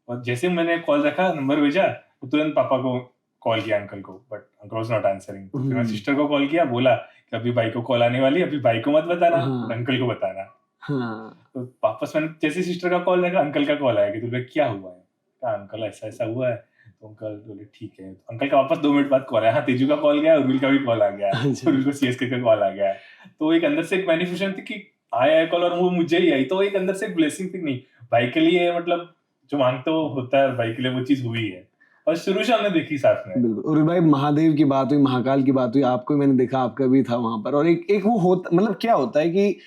और जैसे मैंने कॉल रखा, नंबर भेजा, तो तुरंत पापा को कॉल किया अंकल को, but uncle was not answering. फिर मैं सिस्टर को कॉल किया, बोला कि अभी भाई को कॉल आने वाली है, अभी भाई को मत बताना, अंकल को बताना। तो वापस मैंने जैसे सिस्टर का कॉल देखा, अंकल का कॉल आया कि तुम्हें क्या हुआ है। कहा अंकल ऐसा ऐसा हुआ है। तो अंकल बोले ठीक है। अंकल का वापस 2 मिनट बाद कॉल आया, हाँ तेजू का कॉल गया, उर्विल का भी कॉल आ गया, उर्विल को सीएसके का कॉल आ गया। तो एक अंदर से एक मैनिफेस्टेशन थी कि आया कॉल और वो मुझे ही आई, तो एक अंदर से एक ब्लेसिंग थी। नहीं भाई के लिए मतलब जो मांगते हो होता है, भाई के लिए वो चीज हुई है और शुरू से हमने देखी साथ में। बिल्कुल। और भाई महादेव की बात हुई, महाकाल की बात हुई, आपको मैंने देखा, आपका भी था वहां पर। और एक वो होता, मतलब क्या होता है कि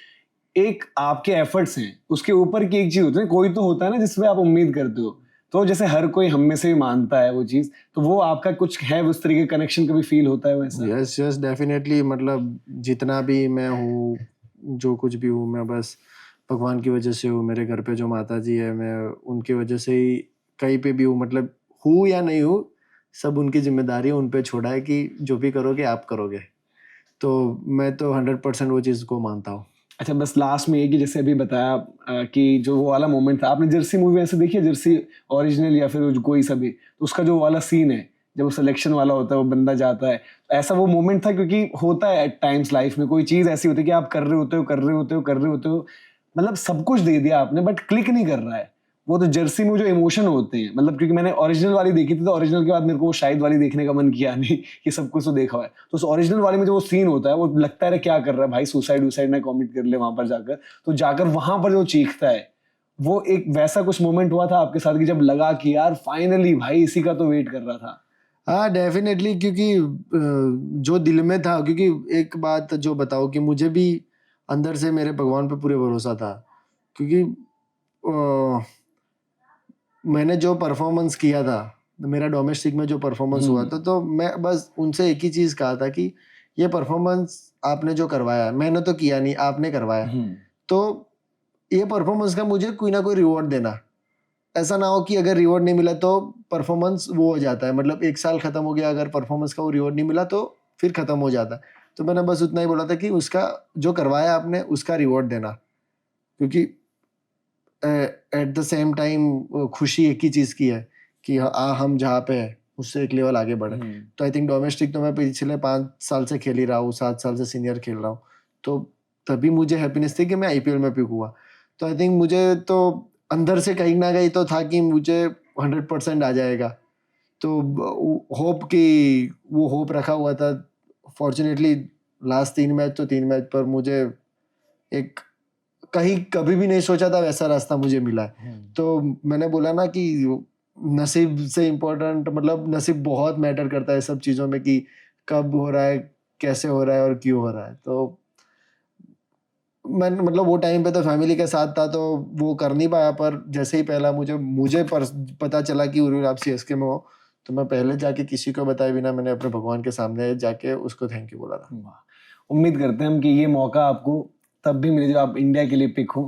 एक आपके एफर्ट्स हैं, उसके ऊपर की एक चीज होती है, कोई तो होता है ना जिसमें आप उम्मीद करते हो। तो जैसे हर कोई हम में से भी मानता है वो चीज, तो वो आपका कुछ है उस तरीके का कनेक्शन कभी फील होता है वैसा? Yes definitely. मतलब जितना भी मैं हूँ, जो कुछ भी हूँ, मैं बस भगवान की वजह से हूँ। मेरे घर पे जो माता जी है, मैं उनकी वजह से ही कहीं पे भी हूँ। मतलब हूँ या नहीं हूँ, सब उनकी जिम्मेदारी है, उन पे छोड़ा है कि जो भी करोगे आप करोगे। तो मैं तो 100% वो चीज़ को मानता हूँ। अच्छा, बस लास्ट में ये कि जैसे अभी बताया कि जो वो वाला मोमेंट था, आपने जर्सी मूवी ऐसे देखी है, जर्सी ओरिजिनल या फिर कोई सा भी, तो उसका जो वाला सीन है जब वो सिलेक्शन वाला होता है, वो बंदा जाता है, ऐसा वो मोमेंट था? क्योंकि होता है एट टाइम्स लाइफ में, कोई चीज़ ऐसी होती है कि आप कर रहे होते हो, मतलब सब कुछ दे दिया आपने, बट क्लिक नहीं कर रहा है। वो तो जर्सी में जो इमोशन होते हैं, मतलब क्योंकि मैंने ओरिजिनल वाली देखी थी, तो ओरिजिनल के बाद मेरे को वो शाहिद वाली देखने का मन किया नहीं कि सब कुछ तो देखा हुआ है। तो उस ओरिजिनल वाले में जो वो सीन होता है, वो लगता है क्या कर रहा है भाई, सुसाइड ना कमिट कर ले वहां पर जाकर। तो जाकर वहां पर जो चीखता है, वो एक वैसा कुछ मोमेंट हुआ था आपके साथ कि जब लगा कि यार फाइनली भाई इसी का तो वेट कर रहा था? हाँ डेफिनेटली, क्योंकि जो दिल में था, क्योंकि एक बात जो बताओ कि मुझे भी अंदर से मेरे भगवान पे पूरे भरोसा था, क्योंकि मैंने जो परफॉर्मेंस किया था, मेरा डोमेस्टिक में जो परफॉर्मेंस हुआ था, तो मैं बस उनसे एक ही चीज़ कहा था कि ये परफॉर्मेंस आपने जो करवाया, मैंने तो किया नहीं, आपने करवाया, तो ये परफॉर्मेंस का मुझे कोई ना कोई रिवॉर्ड देना। ऐसा ना हो कि अगर रिवॉर्ड नहीं मिला तो परफॉर्मेंस वो हो जाता है, मतलब 1 साल खत्म हो गया, अगर परफॉर्मेंस का वो रिवॉर्ड नहीं मिला तो फिर खत्म हो जाता है। तो मैंने बस उतना ही बोला था कि उसका जो करवाया आपने उसका रिवॉर्ड देना, क्योंकि एट द सेम टाइम खुशी एक ही चीज़ की है कि हम जहाँ पे है उससे एक लेवल आगे बढ़े। तो आई थिंक डोमेस्टिक तो मैं पिछले 5 साल से खेल ही रहा हूँ, 7 साल से सीनियर खेल रहा हूँ, तो तभी मुझे हैप्पीनेस थी कि मैं आईपीएल में पिक हुआ। तो आई थिंक मुझे तो अंदर से कहीं ना कहीं तो था कि मुझे 100% आ जाएगा, तो होप कि वो होप रखा हुआ था। फॉर्चुनेटली लास्ट 3 मैच तो 3 मैच पर मुझे एक कहीं कभी भी नहीं सोचा था वैसा रास्ता मुझे मिला है। तो मैंने बोला ना कि नसीब से इम्पोर्टेंट, मतलब नसीब बहुत मैटर करता है सब चीज़ों में, कि कब हो रहा है, कैसे हो रहा है और क्यों हो रहा है। तो मैं मतलब वो टाइम पे तो फैमिली के साथ था, तो वो कर नहीं पाया, पर जैसे ही पहला मुझे पता चला कि उर्विल आप सीएसके में हो, तो मैं पहले जाके किसी को बताए बिना मैंने अपने भगवान के सामने जाके उसको थैंक यू बोला था। उम्मीद करते हैं हम कि ये मौका आपको तब भी मिले जब आप इंडिया के लिए पिक हो।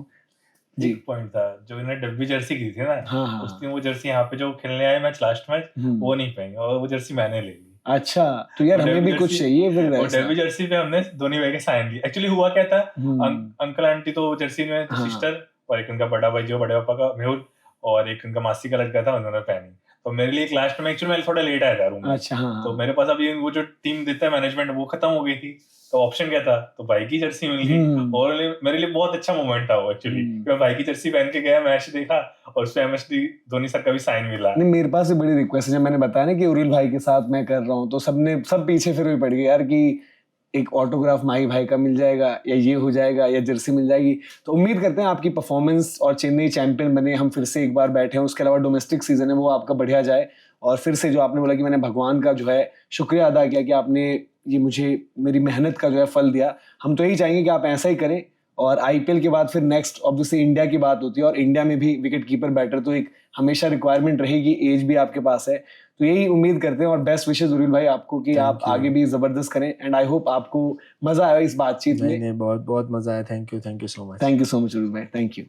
जी पॉइंट था जो इन्होंने डब्बी जर्सी की थी ना, हाँ। उस दिन वो जर्सी यहाँ पे जो खेलने आए मैच, लास्ट मैच, वो नहीं पहनी और वो जर्सी मैंने ले ली। अच्छा, तो यार हमें भी कुछ चाहिए फिर। और डब्बी जर्सी पे हमने धोनी भाई के साइन लिए। एक्चुअली हुआ क्या था, अंकल आंटी तो जर्सी में, सिस्टर और एक उनका बड़ा भाई जो बड़े पापा का मेहुल, और एक उनका मासी का लड़का था, उन्होंने पहनी। तो मेरे लिए लास्ट में एक्चुअली मैं थोड़ा लेट आया था रूम में। अच्छा, हाँ। तो मेरे पास अभी वो जो टीम देता है मैनेजमेंट, वो खत्म हो गई थी, तो ऑप्शन क्या था, तो भाई की जर्सी मिल गई। और मेरे लिए बहुत अच्छा मोमेंट था वो एक्चुअली, मैं भाई की जर्सी पहन के गया, मैच देखा और उसपे एमएसडी धोनी सर का भी साइन मिला। नहीं, मेरे पास भी बड़ी रिक्वेस्ट है, जब मैंने बताया ना कि उर्विल भाई के साथ मैं कर रहा हूँ, तो सब पीछे फिर भी पड़ गए यार कि एक ऑटोग्राफ माही भाई का मिल जाएगा, या ये हो जाएगा, या जर्सी मिल जाएगी। तो उम्मीद करते हैं आपकी परफॉर्मेंस और चेन्नई चैंपियन बने, हम फिर से एक बार बैठे हैं, उसके अलावा डोमेस्टिक सीजन है वो आपका बढ़िया जाए, और फिर से जो आपने बोला कि मैंने भगवान का जो है शुक्रिया अदा किया कि आपने ये मुझे मेरी मेहनत का जो है फल दिया। हम तो यही चाहेंगे कि आप ऐसा ही करें, और आईपीएल के बाद फिर नेक्स्ट ऑब्वियसली इंडिया की बात होती है, और इंडिया में भी विकेट कीपर बैटर तो एक हमेशा रिक्वायरमेंट रहेगी, एज भी आपके पास है। तो यही उम्मीद करते हैं, और बेस्ट विशेस उर्विल भाई आपको कि आप आगे भी जबरदस्त करें, एंड आई होप आपको मजा आया इस बातचीत में। नहीं बहुत बहुत मजा आया। Thank you so much. Thank you so much Urvil भाई, थैंक यू।